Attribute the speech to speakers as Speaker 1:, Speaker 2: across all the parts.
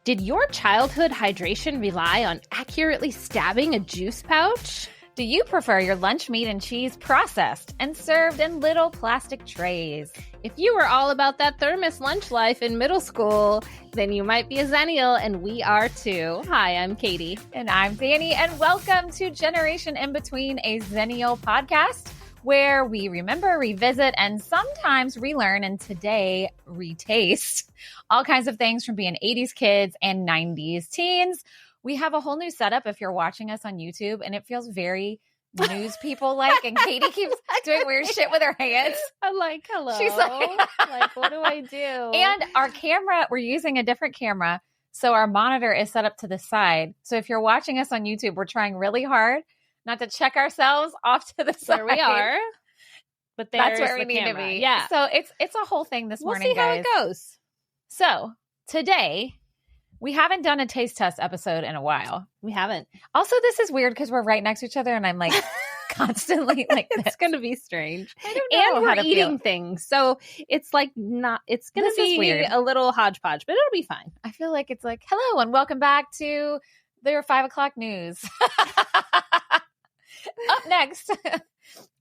Speaker 1: Did your childhood hydration rely on accurately stabbing a juice pouch?
Speaker 2: Do you prefer your lunch meat and cheese processed and served in little plastic trays?
Speaker 1: If you were all about that Thermos lunch life in middle school, then you might be a Xennial, and we are too. Hi, I'm Katie.
Speaker 2: And I'm Danny, and welcome to Generation In Between, a Xennial podcast, where we remember, revisit, and sometimes relearn, and today retaste all kinds of things from being 80s kids and 90s teens. We have a whole new setup if you're watching us on YouTube, and it feels very news people-like, and Katie keeps doing weird shit with her hands.
Speaker 1: I'm like, hello.
Speaker 2: She's
Speaker 1: like, what do I do?
Speaker 2: And our camera, we're using a different camera, so our monitor is set up to the side. So if you're watching us on YouTube, we're trying really hard not to check ourselves off to the side.
Speaker 1: There we are. But
Speaker 2: that's where we need
Speaker 1: camera.
Speaker 2: to be.
Speaker 1: Yeah.
Speaker 2: So it's a whole thing this morning,
Speaker 1: We'll see
Speaker 2: guys.
Speaker 1: how it goes.
Speaker 2: So today, we haven't done a taste test episode in a while.
Speaker 1: We haven't.
Speaker 2: Also, this is weird because we're right next to each other, and I'm like constantly like,
Speaker 1: it's going to be strange.
Speaker 2: I don't know
Speaker 1: and
Speaker 2: how
Speaker 1: we're
Speaker 2: to
Speaker 1: eating
Speaker 2: feel.
Speaker 1: things. So it's like not, it's going
Speaker 2: This
Speaker 1: to
Speaker 2: is
Speaker 1: be
Speaker 2: weird.
Speaker 1: a little hodgepodge, but it'll be fine.
Speaker 2: I feel like it's like, hello, and welcome back to their 5 o'clock news. Up next,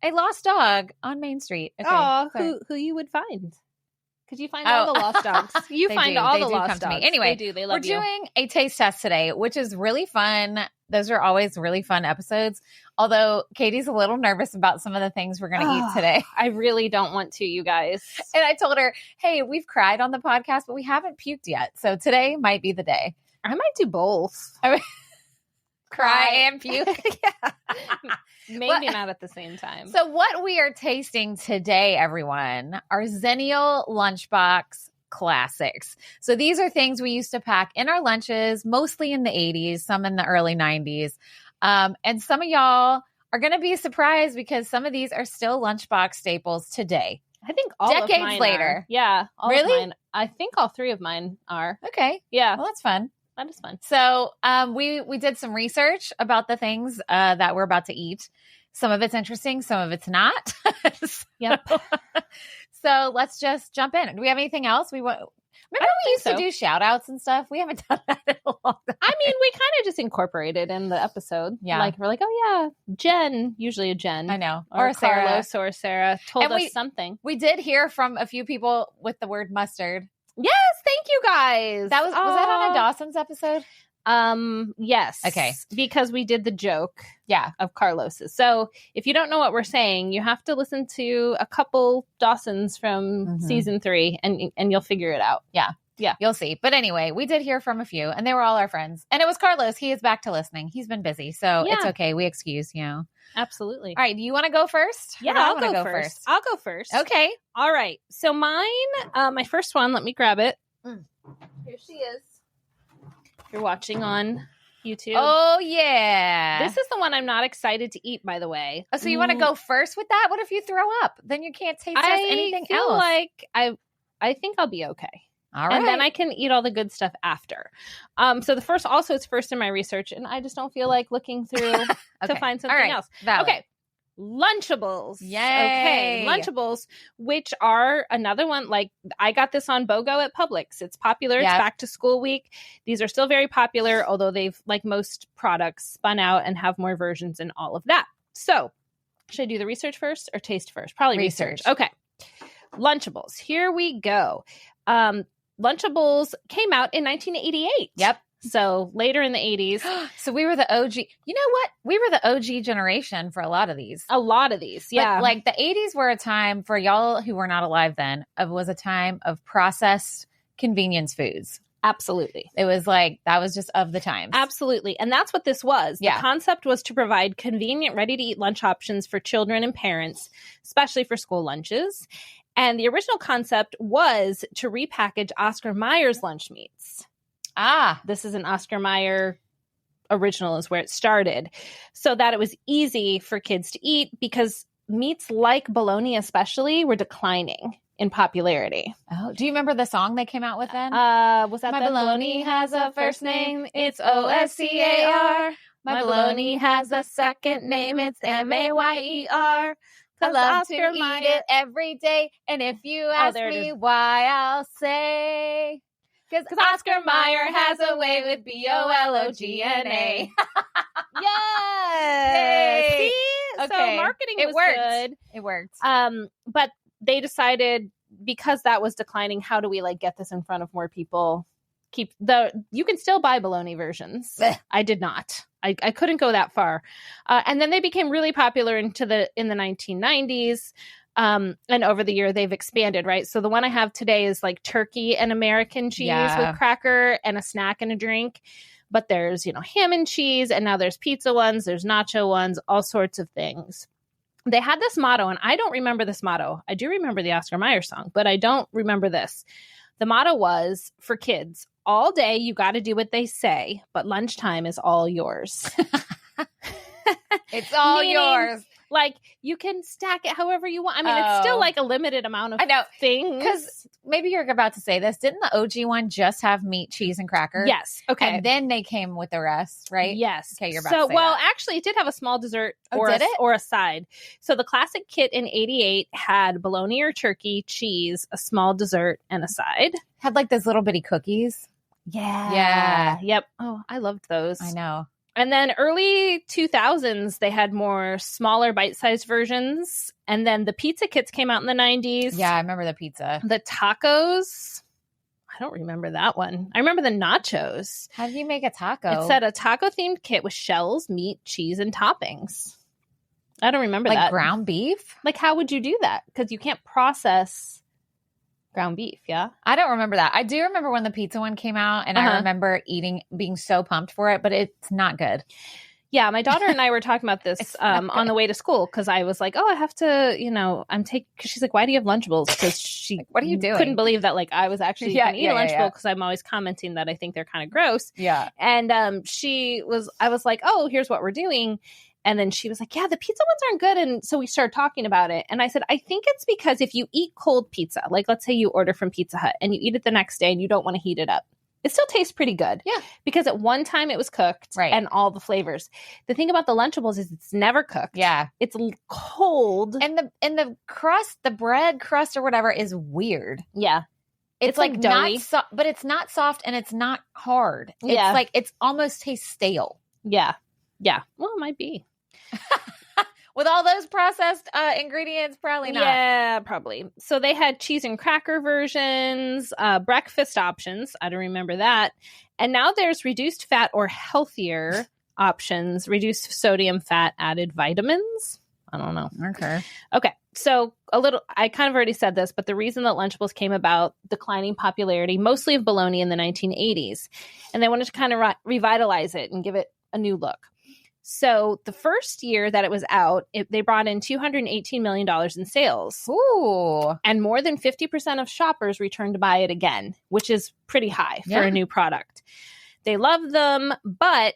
Speaker 2: a lost dog on Main Street. Okay,
Speaker 1: Oh,
Speaker 2: sorry.
Speaker 1: who you would find? Because you find all the lost dogs. You
Speaker 2: They
Speaker 1: find
Speaker 2: do.
Speaker 1: all
Speaker 2: They
Speaker 1: the
Speaker 2: do
Speaker 1: lost
Speaker 2: come to me.
Speaker 1: dogs.
Speaker 2: Anyway,
Speaker 1: they do. They love
Speaker 2: We're doing a taste test today, which is really fun. Those are always really fun episodes. Although Katie's a little nervous about some of the things we're going to eat today.
Speaker 1: I really don't want to, you guys.
Speaker 2: And I told her, hey, we've cried on the podcast, but we haven't puked yet. So today might be the day.
Speaker 1: I might do both.
Speaker 2: Cry and puke.
Speaker 1: Yeah. Maybe not at the same time.
Speaker 2: So what we are tasting today, everyone, are Xennial lunchbox classics. So these are things we used to pack in our lunches, mostly in the 80s, some in the early 90s. And some of y'all are going to be surprised because some of these are still lunchbox staples today.
Speaker 1: I think all
Speaker 2: decades
Speaker 1: of mine
Speaker 2: later.
Speaker 1: are. Yeah. All
Speaker 2: Really?
Speaker 1: Of mine. I think all three of mine are.
Speaker 2: Okay.
Speaker 1: Yeah.
Speaker 2: Well, that's fun.
Speaker 1: That is fun.
Speaker 2: So we did some research about the things that we're about to eat. Some of it's interesting, some of it's not.
Speaker 1: Yep.
Speaker 2: So let's just jump in. Do we have anything else? Remember we used to do shout outs and stuff? We haven't done that in a long time.
Speaker 1: I mean, we kind of just incorporated in the episode.
Speaker 2: Yeah.
Speaker 1: Like, we're like, oh, yeah, Jen, usually a Jen.
Speaker 2: I know.
Speaker 1: Or
Speaker 2: Sarah.
Speaker 1: Carlos or Sarah told
Speaker 2: And
Speaker 1: us something.
Speaker 2: We did hear from a few people with the word mustard.
Speaker 1: Yes, thank you guys.
Speaker 2: Was that on a Dawson's episode?
Speaker 1: Yes.
Speaker 2: Okay.
Speaker 1: Because we did the joke
Speaker 2: Yeah.
Speaker 1: of Carlos's. So if you don't know what we're saying, you have to listen to a couple Dawsons from season 3 and you'll figure it out.
Speaker 2: Yeah.
Speaker 1: Yeah.
Speaker 2: You'll see. But anyway, we did hear from a few and they were all our friends. And it was Carlos. He is back to listening. He's been busy. So it's okay. We excuse,
Speaker 1: Absolutely.
Speaker 2: All right. Do you want to go first?
Speaker 1: Yeah,
Speaker 2: Or do I
Speaker 1: I'll
Speaker 2: wanna
Speaker 1: go first. I'll go first.
Speaker 2: Okay.
Speaker 1: All right. So mine, my first one, let me grab it. Here she is. If you're watching on YouTube.
Speaker 2: Oh, yeah.
Speaker 1: This is the one I'm not excited to eat, by the way.
Speaker 2: Oh, so you want to go first with that? What if you throw up? Then you can't taste anything
Speaker 1: I feel
Speaker 2: else.
Speaker 1: like I think I'll be okay.
Speaker 2: All right.
Speaker 1: And then I can eat all the good stuff after. So the first also is first in my research, and I just don't feel like looking through to find something else.
Speaker 2: Valid.
Speaker 1: Okay. Lunchables.
Speaker 2: Yay.
Speaker 1: Okay. Lunchables, which are another one. Like, I got this on BOGO at Publix. It's popular.
Speaker 2: Yep.
Speaker 1: It's back to school week. These are still very popular, although they've, like most products, spun out and have more versions and all of that. So should I do the research first or taste first? Probably research. Okay. Lunchables. Here we go. Lunchables came out in 1988.
Speaker 2: Yep.
Speaker 1: So later in the 80s.
Speaker 2: So we were the OG. You know what? We were the OG generation for a lot of these.
Speaker 1: A lot of these. Yeah.
Speaker 2: But like the 80s were a time, for y'all who were not alive then, was a time of processed convenience foods.
Speaker 1: Absolutely.
Speaker 2: It was like, that was just of the times.
Speaker 1: Absolutely. And that's what this was.
Speaker 2: Yeah.
Speaker 1: The concept was to provide convenient, ready-to-eat lunch options for children and parents, especially for school lunches. And the original concept was to repackage Oscar Mayer's lunch meats. This is an Oscar Mayer original is where it started, so that it was easy for kids to eat because meats like bologna especially were declining in popularity.
Speaker 2: Oh, do you remember the song they came out with then?
Speaker 1: Was that
Speaker 2: My
Speaker 1: the
Speaker 2: bologna has a first name, it's OSCAR. My bologna has a second name, it's MAYER. I love to eat it every day, and if you ask me why, I'll say Because Oscar Mayer has a way with BOLOGNA.
Speaker 1: Yes. See?
Speaker 2: Okay.
Speaker 1: So marketing was good.
Speaker 2: It worked.
Speaker 1: But they decided, because that was declining, how do we like get this in front of more people? You can still buy bologna versions. I did not. I couldn't go that far. And then they became really popular in the 1990s. And over the year they've expanded, right? So the one I have today is like turkey and American cheese with cracker and a snack and a drink. But there's, ham and cheese, and now there's pizza ones, there's nacho ones, all sorts of things. They had this motto, and I don't remember this motto. I do remember the Oscar Mayer song, but I don't remember this. The motto was, for kids, all day you got to do what they say, but lunchtime is all yours.
Speaker 2: It's all yours.
Speaker 1: Like, you can stack it however you want. I mean, it's still like a limited amount of things.
Speaker 2: Because maybe you're about to say this. Didn't the OG one just have meat, cheese, and cracker?
Speaker 1: Yes. Okay.
Speaker 2: And then they came with the rest, right?
Speaker 1: Yes.
Speaker 2: Okay, you're about to say that.
Speaker 1: Actually, it did have a small dessert
Speaker 2: or
Speaker 1: a side. So the classic kit in 88 had bologna or turkey, cheese, a small dessert, and a side.
Speaker 2: Had like those little bitty cookies.
Speaker 1: Yeah.
Speaker 2: Yeah.
Speaker 1: Yep. Oh, I loved those.
Speaker 2: I know.
Speaker 1: And then early 2000s, they had more smaller bite-sized versions. And then the pizza kits came out in the 90s.
Speaker 2: Yeah, I remember the pizza.
Speaker 1: The tacos. I don't remember that one. I remember the nachos.
Speaker 2: How do you make a taco?
Speaker 1: It said a taco-themed kit with shells, meat, cheese, and toppings. I don't remember that.
Speaker 2: Like ground beef?
Speaker 1: Like, how would you do that? Because you can't process ground beef, yeah?
Speaker 2: I don't remember that. I do remember when the pizza one came out, and I remember being so pumped for it, but it's not good.
Speaker 1: Yeah, my daughter and I were talking about this on the way to school, because I was like, oh, I have to, because she's like, why do you have Lunchables? Because she
Speaker 2: like, what are you doing?
Speaker 1: Couldn't believe that like I was actually going to eat a Lunchable, because I'm always commenting that I think they're kind of gross.
Speaker 2: Yeah.
Speaker 1: And I was like, oh, here's what we're doing. And then she was like, yeah, the pizza ones aren't good. And so we started talking about it. And I said, I think it's because if you eat cold pizza, like let's say you order from Pizza Hut and you eat it the next day and you don't want to heat it up, it still tastes pretty good.
Speaker 2: Yeah.
Speaker 1: Because at one time it was cooked and all the flavors. The thing about the Lunchables is it's never cooked.
Speaker 2: Yeah.
Speaker 1: It's cold.
Speaker 2: And the crust, the bread crust or whatever is weird.
Speaker 1: Yeah.
Speaker 2: It's like doughy. But it's not soft and it's not hard. It's like, it's almost tastes stale.
Speaker 1: Yeah. Yeah. Well, it might be.
Speaker 2: With all those processed ingredients, probably not.
Speaker 1: Yeah, probably. So they had cheese and cracker versions, breakfast options. I don't remember that. And now there's reduced fat or healthier options, reduced sodium, fat, added vitamins. I don't know. Okay. So I kind of already said this, but the reason that Lunchables came about, declining popularity, mostly of bologna in the 1980s. And they wanted to kind of revitalize it and give it a new look. So the first year that it was out, they brought in $218 million in sales.
Speaker 2: Ooh.
Speaker 1: And more than 50% of shoppers returned to buy it again, which is pretty high for a new product. They loved them, but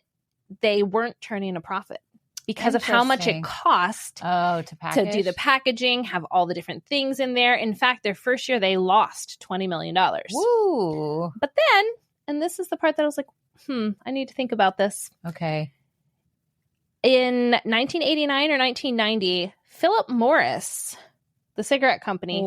Speaker 1: they weren't turning a profit because of how much it cost
Speaker 2: to
Speaker 1: do the packaging, have all the different things in there. In fact, their first year, they lost $20 million.
Speaker 2: Woo.
Speaker 1: But then, and this is the part that I was like, I need to think about this.
Speaker 2: Okay.
Speaker 1: In 1989 or 1990, Philip Morris, the cigarette company,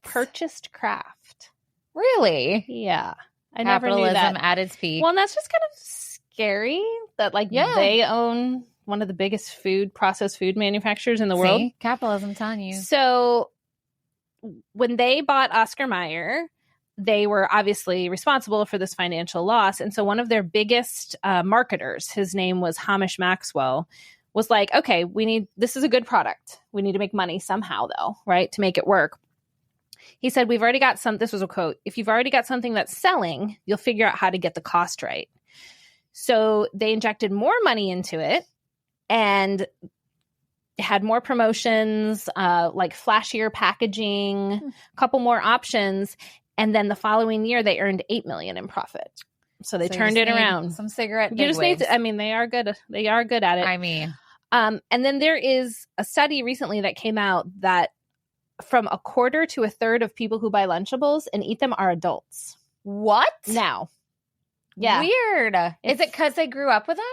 Speaker 1: purchased Kraft.
Speaker 2: Really?
Speaker 1: Yeah. I never knew that.
Speaker 2: Capitalism at its peak.
Speaker 1: Well, and that's just kind of scary that they own one of the biggest processed food manufacturers in the world.
Speaker 2: Capitalism telling you.
Speaker 1: So when they bought Oscar Mayer, they were obviously responsible for this financial loss. And so one of their biggest marketers, his name was Hamish Maxwell, was like, okay, this is a good product. We need to make money somehow though, right? To make it work. He said, we've already got this was a quote, if you've already got something that's selling, you'll figure out how to get the cost right. So they injected more money into it and had more promotions, like flashier packaging, a couple more options. And then the following year, they earned $8 million in profit. So they turned it around.
Speaker 2: Some cigarette.
Speaker 1: You just need to. I mean, they are good. They are good at it.
Speaker 2: I mean,
Speaker 1: and then there is a study recently that came out that from a quarter to a third of people who buy Lunchables and eat them are adults.
Speaker 2: What?
Speaker 1: Now, yeah,
Speaker 2: weird. Is it because they grew up with them?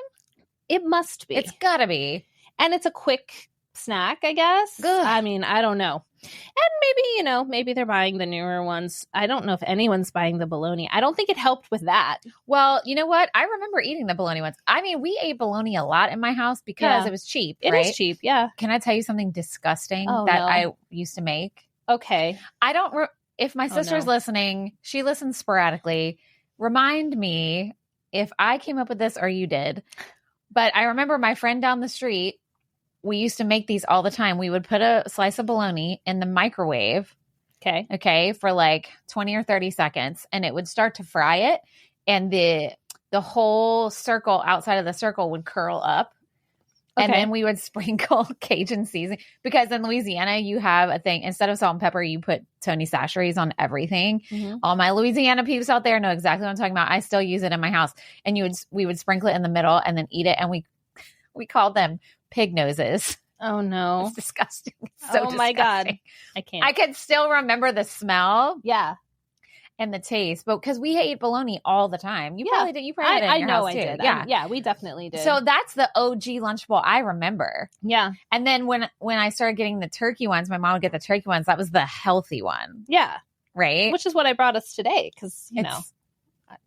Speaker 1: It must be.
Speaker 2: It's gotta be.
Speaker 1: And it's a quick snack, I guess.
Speaker 2: Ugh.
Speaker 1: I mean, I don't know. And maybe they're buying the newer ones. I don't know if anyone's buying the bologna. I don't think it helped with that.
Speaker 2: Well, you know what? I remember eating the bologna ones. I mean, we ate bologna a lot in my house because it was cheap,
Speaker 1: It
Speaker 2: right?
Speaker 1: is cheap, yeah.
Speaker 2: Can I tell you something disgusting
Speaker 1: Oh,
Speaker 2: that
Speaker 1: no.
Speaker 2: I used to make?
Speaker 1: Okay.
Speaker 2: I don't if my sister's listening, she listens sporadically. Remind me if I came up with this or you did. But I remember my friend down the street, we used to make these all the time. We would put a slice of bologna in the microwave. Okay, for like 20 or 30 seconds, and it would start to fry it, and the whole circle outside of the circle would curl up. And then we would sprinkle Cajun seasoning, because in Louisiana, you have a thing. Instead of salt and pepper, you put Tony Chachere's on everything. Mm-hmm. All my Louisiana peeps out there know exactly what I'm talking about. I still use it in my house. And we would sprinkle it in the middle and then eat it. And we called them pig noses.
Speaker 1: Oh, no.
Speaker 2: It's disgusting. It's so disgusting.
Speaker 1: My God. I can't.
Speaker 2: I can still remember the smell.
Speaker 1: Yeah.
Speaker 2: And the taste, but because we ate bologna all the time. You probably did. You probably did. I know I did.
Speaker 1: Yeah, we definitely did.
Speaker 2: So that's the OG Lunchable I remember.
Speaker 1: Yeah.
Speaker 2: And then when I started getting the turkey ones, my mom would get the turkey ones. That was the healthy one.
Speaker 1: Yeah.
Speaker 2: Right.
Speaker 1: Which is what I brought us today, because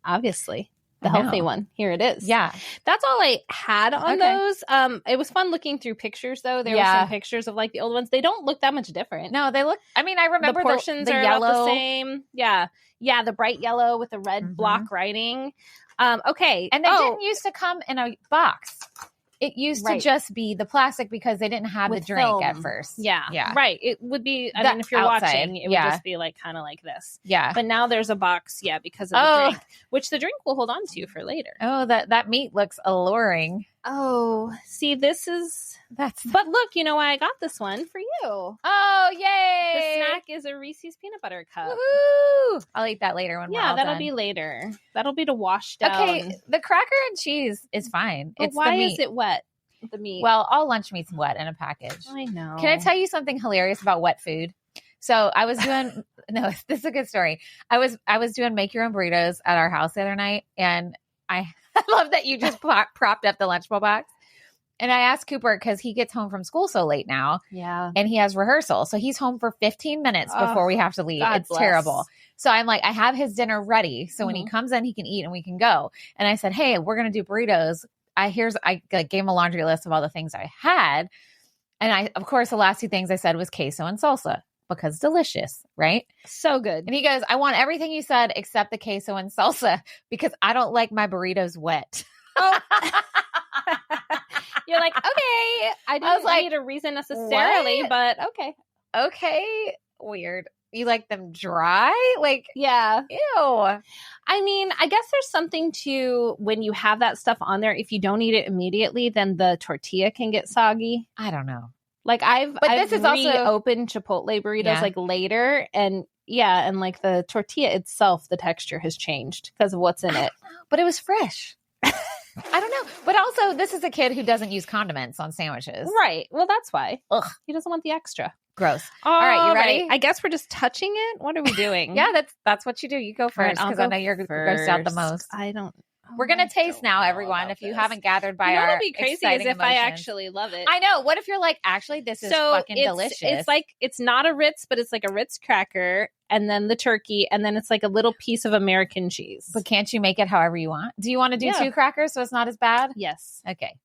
Speaker 1: obviously the healthy one. Here it is.
Speaker 2: Yeah.
Speaker 1: That's all I had on those. It was fun looking through pictures, though. There were some pictures of like the old ones. They don't look that much different.
Speaker 2: No, they look. I mean, I remember
Speaker 1: the portions
Speaker 2: the
Speaker 1: are
Speaker 2: yellow.
Speaker 1: about the same. Yeah. Yeah, the bright yellow with the red block writing. Okay.
Speaker 2: And they didn't used to come in a box. It used to just be the plastic because they didn't have the drink
Speaker 1: film
Speaker 2: at first.
Speaker 1: Yeah. Yeah. Right. It would be, I mean, if you're watching, it would just be like kind of like this.
Speaker 2: Yeah.
Speaker 1: But now there's a box, because of the drink, which the drink will hold on to for later.
Speaker 2: Oh, that meat looks alluring.
Speaker 1: Oh, see, but look, you know why I got this one for you.
Speaker 2: Oh, yay.
Speaker 1: The snack is a Reese's peanut butter cup.
Speaker 2: Woohoo! I'll eat that later when we're all
Speaker 1: that'll
Speaker 2: done.
Speaker 1: be later. That'll be to wash down.
Speaker 2: Okay, the cracker and cheese is fine.
Speaker 1: But why is it wet? The meat.
Speaker 2: Well, all lunch meat's wet in a package.
Speaker 1: I know.
Speaker 2: Can I tell you something hilarious about wet food? So I was doing no, this is a good story. I was doing make your own burritos at our house the other night, and I love that you just propped up the Lunchable box. And I asked Cooper, because he gets home from school so late now.
Speaker 1: Yeah.
Speaker 2: And he has rehearsal. So he's home for 15 minutes before we have to leave.
Speaker 1: God
Speaker 2: it's
Speaker 1: bless.
Speaker 2: Terrible. So I'm like, I have his dinner ready. So when he comes in, he can eat and we can go. And I said, hey, we're going to do burritos. I gave him a laundry list of all the things I had. And of course, the last two things I said was queso and salsa, because delicious, right?
Speaker 1: So good.
Speaker 2: And he goes, I want everything you said except the queso and salsa, because I don't like my burritos wet.
Speaker 1: Oh. You're like, okay. I didn't need a reason necessarily, but okay.
Speaker 2: Okay. Weird. You like them dry? Like,
Speaker 1: yeah.
Speaker 2: Ew.
Speaker 1: I mean, I guess there's something to when you have that stuff on there. If you don't eat it immediately, then the tortilla can get soggy.
Speaker 2: I don't know.
Speaker 1: Like I've reopened Chipotle burritos like later, and and like the tortilla itself, the texture has changed because of what's in it.
Speaker 2: But it was fresh. I don't know. But also, this is a kid who doesn't use condiments on sandwiches.
Speaker 1: Right. Well, that's why.
Speaker 2: Ugh.
Speaker 1: He doesn't want the extra.
Speaker 2: Gross. All right, you ready?
Speaker 1: I guess we're just touching it. What are we doing?
Speaker 2: Yeah, that's what you do. You go first, because I know you're grossed out the most.
Speaker 1: I don't.
Speaker 2: We're going to taste now, everyone, if you haven't gathered by our
Speaker 1: what'll be crazy is if
Speaker 2: emotions.
Speaker 1: I actually love it.
Speaker 2: I know. What if you're like, actually, this is fucking delicious?
Speaker 1: It's like, it's not a Ritz, but it's like a Ritz cracker, and then the turkey, and then it's like a little piece of American cheese.
Speaker 2: But can't you make it however you want? Do you want to do 2 crackers so it's not as bad?
Speaker 1: Yes.
Speaker 2: Okay.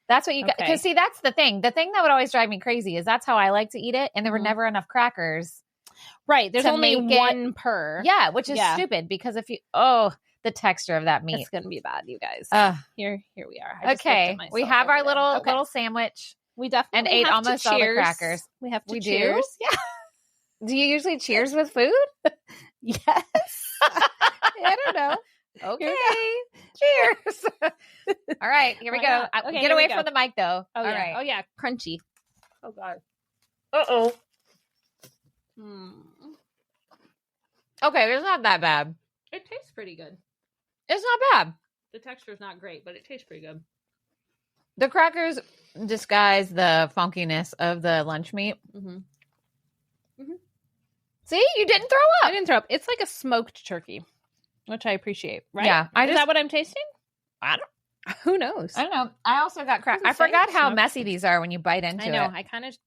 Speaker 2: That's what you got. Because see, that's the thing. The thing that would always drive me crazy is that's how I like to eat it. And there were never enough crackers.
Speaker 1: Right. There's only one per.
Speaker 2: Yeah. Which is stupid, because if you, the texture of that meat.
Speaker 1: It's going to be bad, you guys. Here we are.
Speaker 2: Okay. We have our little sandwich.
Speaker 1: We definitely
Speaker 2: ate almost all the crackers.
Speaker 1: We have to cheers.
Speaker 2: Yeah. Do you usually cheers with food?
Speaker 1: Yes. I don't know.
Speaker 2: Okay. Cheers. All right. Here we go.
Speaker 1: Okay,
Speaker 2: get away from the mic, though.
Speaker 1: Oh,
Speaker 2: all
Speaker 1: yeah.
Speaker 2: right.
Speaker 1: Oh, yeah. Crunchy.
Speaker 2: Oh, God. Uh-oh. Okay. It's not that bad.
Speaker 1: It tastes pretty good.
Speaker 2: It's not bad.
Speaker 1: The texture is not great, but it tastes pretty good.
Speaker 2: The crackers disguise the funkiness of the lunch meat. Mm-hmm. Mm-hmm. See, you didn't throw up.
Speaker 1: I didn't throw up. It's like a smoked turkey, which I appreciate, right?
Speaker 2: Yeah.
Speaker 1: Is that what I'm tasting?
Speaker 2: I don't.
Speaker 1: Who knows?
Speaker 2: I don't know. I also got crackers. I forgot how messy these are when you bite into it.
Speaker 1: I know.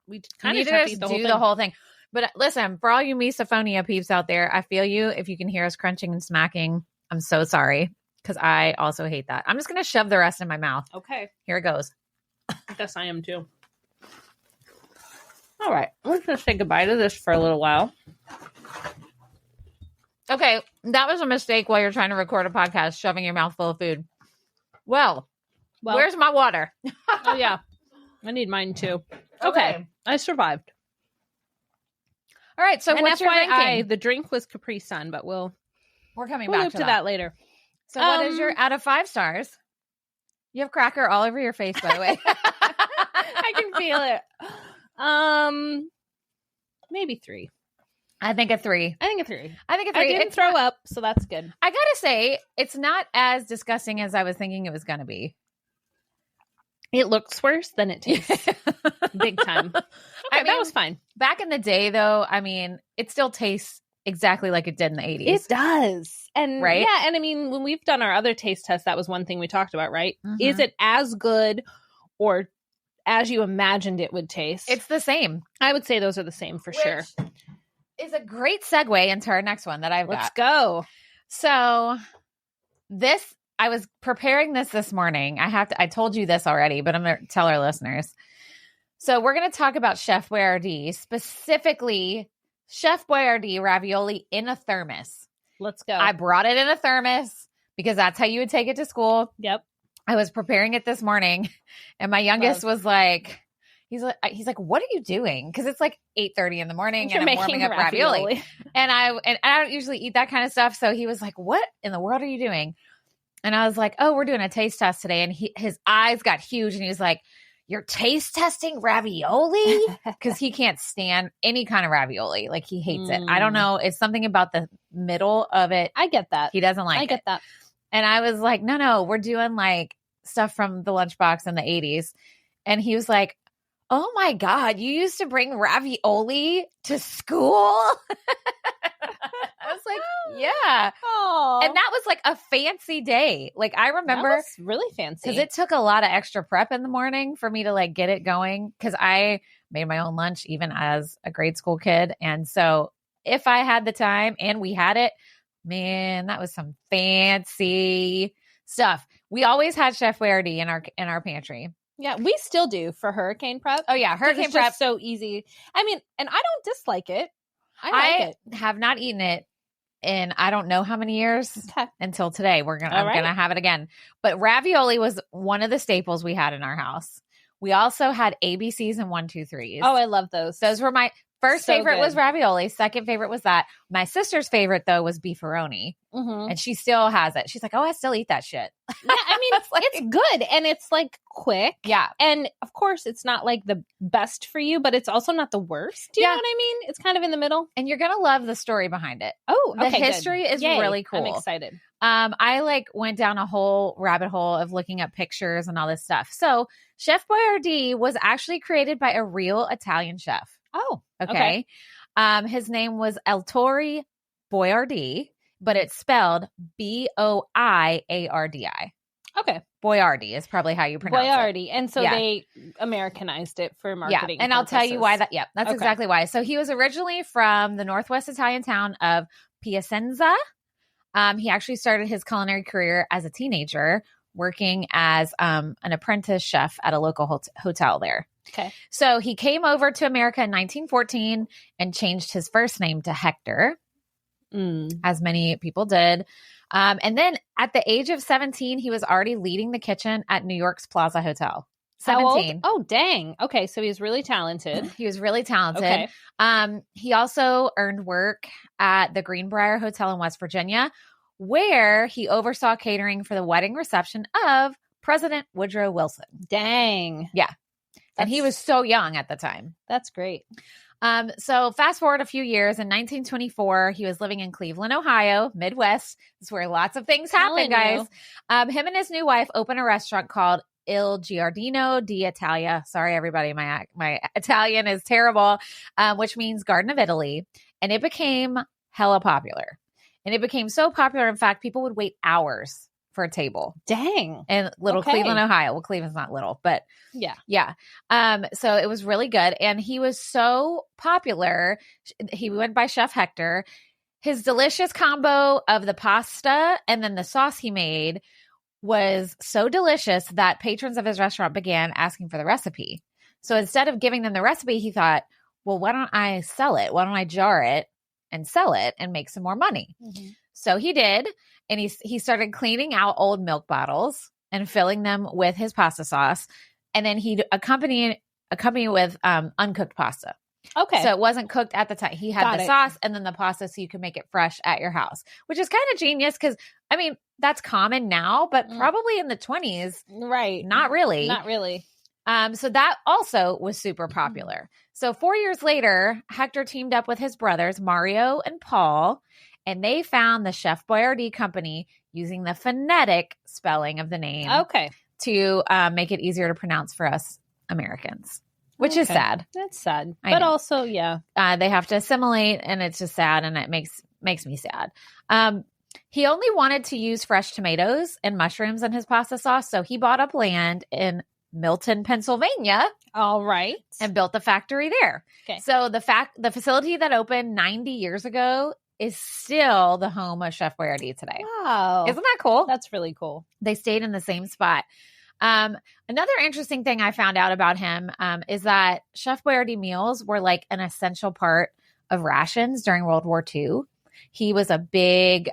Speaker 1: We kind of
Speaker 2: have to do the whole thing. But listen, for all you misophonia peeps out there, I feel you. If you can hear us crunching and smacking, I'm so sorry because I also hate that. I'm just going to shove the rest in my mouth.
Speaker 1: Okay.
Speaker 2: Here it goes.
Speaker 1: I guess I am too. All right. Let's just say goodbye to this for a little while.
Speaker 2: Okay. That was a mistake while you're trying to record a podcast, shoving your mouth full of food. Well, where's my water?
Speaker 1: Oh, yeah. I need mine too. Okay. I survived.
Speaker 2: All right. So what's your ranking?
Speaker 1: The drink was Capri Sun, but we're
Speaker 2: coming back
Speaker 1: to that later.
Speaker 2: So what is your out of 5 stars? You have cracker all over your face, by the way.
Speaker 1: I can feel it. Maybe 3.
Speaker 2: I think a 3.
Speaker 1: I think a 3.
Speaker 2: I
Speaker 1: didn't throw up, so that's good.
Speaker 2: I gotta say, it's not as disgusting as I was thinking it was gonna be.
Speaker 1: It looks worse than it tastes. Big time. Okay, that was fine.
Speaker 2: Back in the day, though, I mean, it still tastes exactly like it did in the 80s.
Speaker 1: It does. And
Speaker 2: right?
Speaker 1: Yeah, and I mean, when we've done our other taste tests, that was one thing we talked about, right? Mm-hmm. Is it as good or as you imagined it would taste?
Speaker 2: It's the same.
Speaker 1: I would say those are the same for sure.
Speaker 2: Is a great segue into our next one that I've got.
Speaker 1: Let's go.
Speaker 2: So I was preparing this morning. I told you this already, but I'm going to tell our listeners. So we're going to talk about Chef Boyardee, specifically Chef Boyardee ravioli in a thermos.
Speaker 1: Let's go.
Speaker 2: I brought it in a thermos because that's how you would take it to school.
Speaker 1: Yep.
Speaker 2: I was preparing it this morning and my youngest was like, he's like, what are you doing? Because it's like 8:30 in the morning and I'm warming up ravioli. And I don't usually eat that kind of stuff. So he was like, what in the world are you doing? And I was like, oh, we're doing a taste test today. And his eyes got huge and he was like, you're taste testing ravioli? Because he can't stand any kind of ravioli. Like he hates it. I don't know. It's something about the middle of it.
Speaker 1: I get that.
Speaker 2: He doesn't like it.
Speaker 1: I get that.
Speaker 2: And I was like, no, we're doing like stuff from the lunchbox in the 80s. And he was like, oh my God, you used to bring ravioli to school? I was like, yeah.
Speaker 1: Aww.
Speaker 2: And that was like a fancy day. Like I remember.
Speaker 1: That was really fancy.
Speaker 2: Because it took a lot of extra prep in the morning for me to like get it going. Because I made my own lunch even as a grade school kid. And so if I had the time and we had it, man, that was some fancy stuff. We always had Chef Boyardee in our pantry.
Speaker 1: Yeah, we still do for hurricane prep.
Speaker 2: Oh yeah, hurricane prep.
Speaker 1: Just so easy. I mean, and I don't dislike it. I like it.
Speaker 2: Have not eaten it in I don't know how many years until today. I'm gonna have it again. But ravioli was one of the staples we had in our house. We also had ABCs and 1, 2, 3s.
Speaker 1: Oh, I love those.
Speaker 2: Those were my first favorite was ravioli. Second favorite was that. My sister's favorite though was beefaroni. Mm-hmm. And she still has it. She's like, oh, I still eat that shit.
Speaker 1: Yeah, I mean, it's good and it's like quick.
Speaker 2: Yeah.
Speaker 1: And of course it's not like the best for you, but it's also not the worst. Do you know what I mean? It's kind of in the middle.
Speaker 2: And you're going to love the story behind it.
Speaker 1: Oh, okay.
Speaker 2: The history is really cool.
Speaker 1: I'm excited.
Speaker 2: I like went down a whole rabbit hole of looking up pictures and all this stuff. So Chef Boyardee was actually created by a real Italian chef.
Speaker 1: Oh,
Speaker 2: okay. His name was Ettore Boyardee, but it's spelled Boiardi.
Speaker 1: Okay.
Speaker 2: Boyardee is probably how you pronounce
Speaker 1: Boyardee. And so they Americanized it for marketing.
Speaker 2: Yeah. And
Speaker 1: purposes.
Speaker 2: I'll tell you why that. Yeah, that's exactly why. So he was originally from the Northwest Italian town of Piacenza. He actually started his culinary career as a teenager working as an apprentice chef at a local hotel there.
Speaker 1: Okay.
Speaker 2: So he came over to America in 1914 and changed his first name to Hector, as many people did. And then at the age of 17, he was already leading the kitchen at New York's Plaza Hotel. 17.
Speaker 1: Oh, dang. Okay. So he's really talented.
Speaker 2: He was really talented. Okay. He also earned work at the Greenbrier Hotel in West Virginia, where he oversaw catering for the wedding reception of President Woodrow Wilson.
Speaker 1: Dang.
Speaker 2: Yeah. And he was so young at the time.
Speaker 1: That's great.
Speaker 2: So fast forward a few years, in 1924, he was living in Cleveland, Ohio, Midwest. This is where lots of things happen, guys. Him and his new wife opened a restaurant called Il Giardino d'Italia. Sorry, everybody. My Italian is terrible, which means Garden of Italy. And it became hella popular. And it became so popular, in fact, people would wait hours for a table.
Speaker 1: Dang.
Speaker 2: In little Cleveland, Ohio. Well, Cleveland's not little, but yeah. So it was really good. And he was so popular. He went by Chef Hector. His delicious combo of the pasta and then the sauce he made was so delicious that patrons of his restaurant began asking for the recipe. So instead of giving them the recipe, he thought, well, why don't I sell it? Why don't I jar it and sell it and make some more money? Mm-hmm. So he did. And he started cleaning out old milk bottles and filling them with his pasta sauce. And then he'd accompany with uncooked pasta.
Speaker 1: Okay.
Speaker 2: So it wasn't cooked at the time. He had the sauce and then the pasta so you could make it fresh at your house, which is kind of genius because, I mean, that's common now, but probably in the 20s.
Speaker 1: Right.
Speaker 2: Not really.
Speaker 1: Not really.
Speaker 2: So that also was super popular. So 4 years later, Hector teamed up with his brothers, Mario and Paul, and they found the Chef Boyardee company using the phonetic spelling of the name to make it easier to pronounce for us Americans, which is sad.
Speaker 1: That's sad. But also,
Speaker 2: they have to assimilate, and it's just sad, and it makes me sad. He only wanted to use fresh tomatoes and mushrooms in his pasta sauce, so he bought up land in Milton, Pennsylvania.
Speaker 1: All right.
Speaker 2: And built the factory there. Okay. So the facility that opened 90 years ago is still the home of Chef Boyardee today.
Speaker 1: Wow.
Speaker 2: Isn't that cool?
Speaker 1: That's really cool.
Speaker 2: They stayed in the same spot. Another interesting thing I found out about him is that Chef Boyardee meals were like an essential part of rations during World War II. He was a big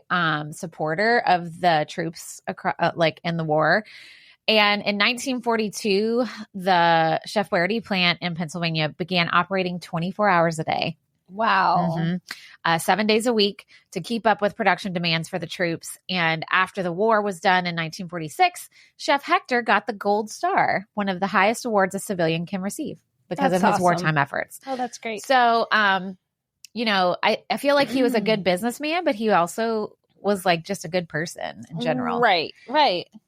Speaker 2: supporter of the troops in the war. And in 1942, the Chef Boyardee plant in Pennsylvania began operating 24 hours a day.
Speaker 1: Wow.
Speaker 2: Mm-hmm. 7 days a week to keep up with production demands for the troops. And after the war was done in 1946, Chef Hector got the Gold Star, one of the highest awards a civilian can receive because of his wartime efforts.
Speaker 1: Oh, that's great.
Speaker 2: So, I feel like he was a good businessman, but he also was like just a good person in general.
Speaker 1: Right.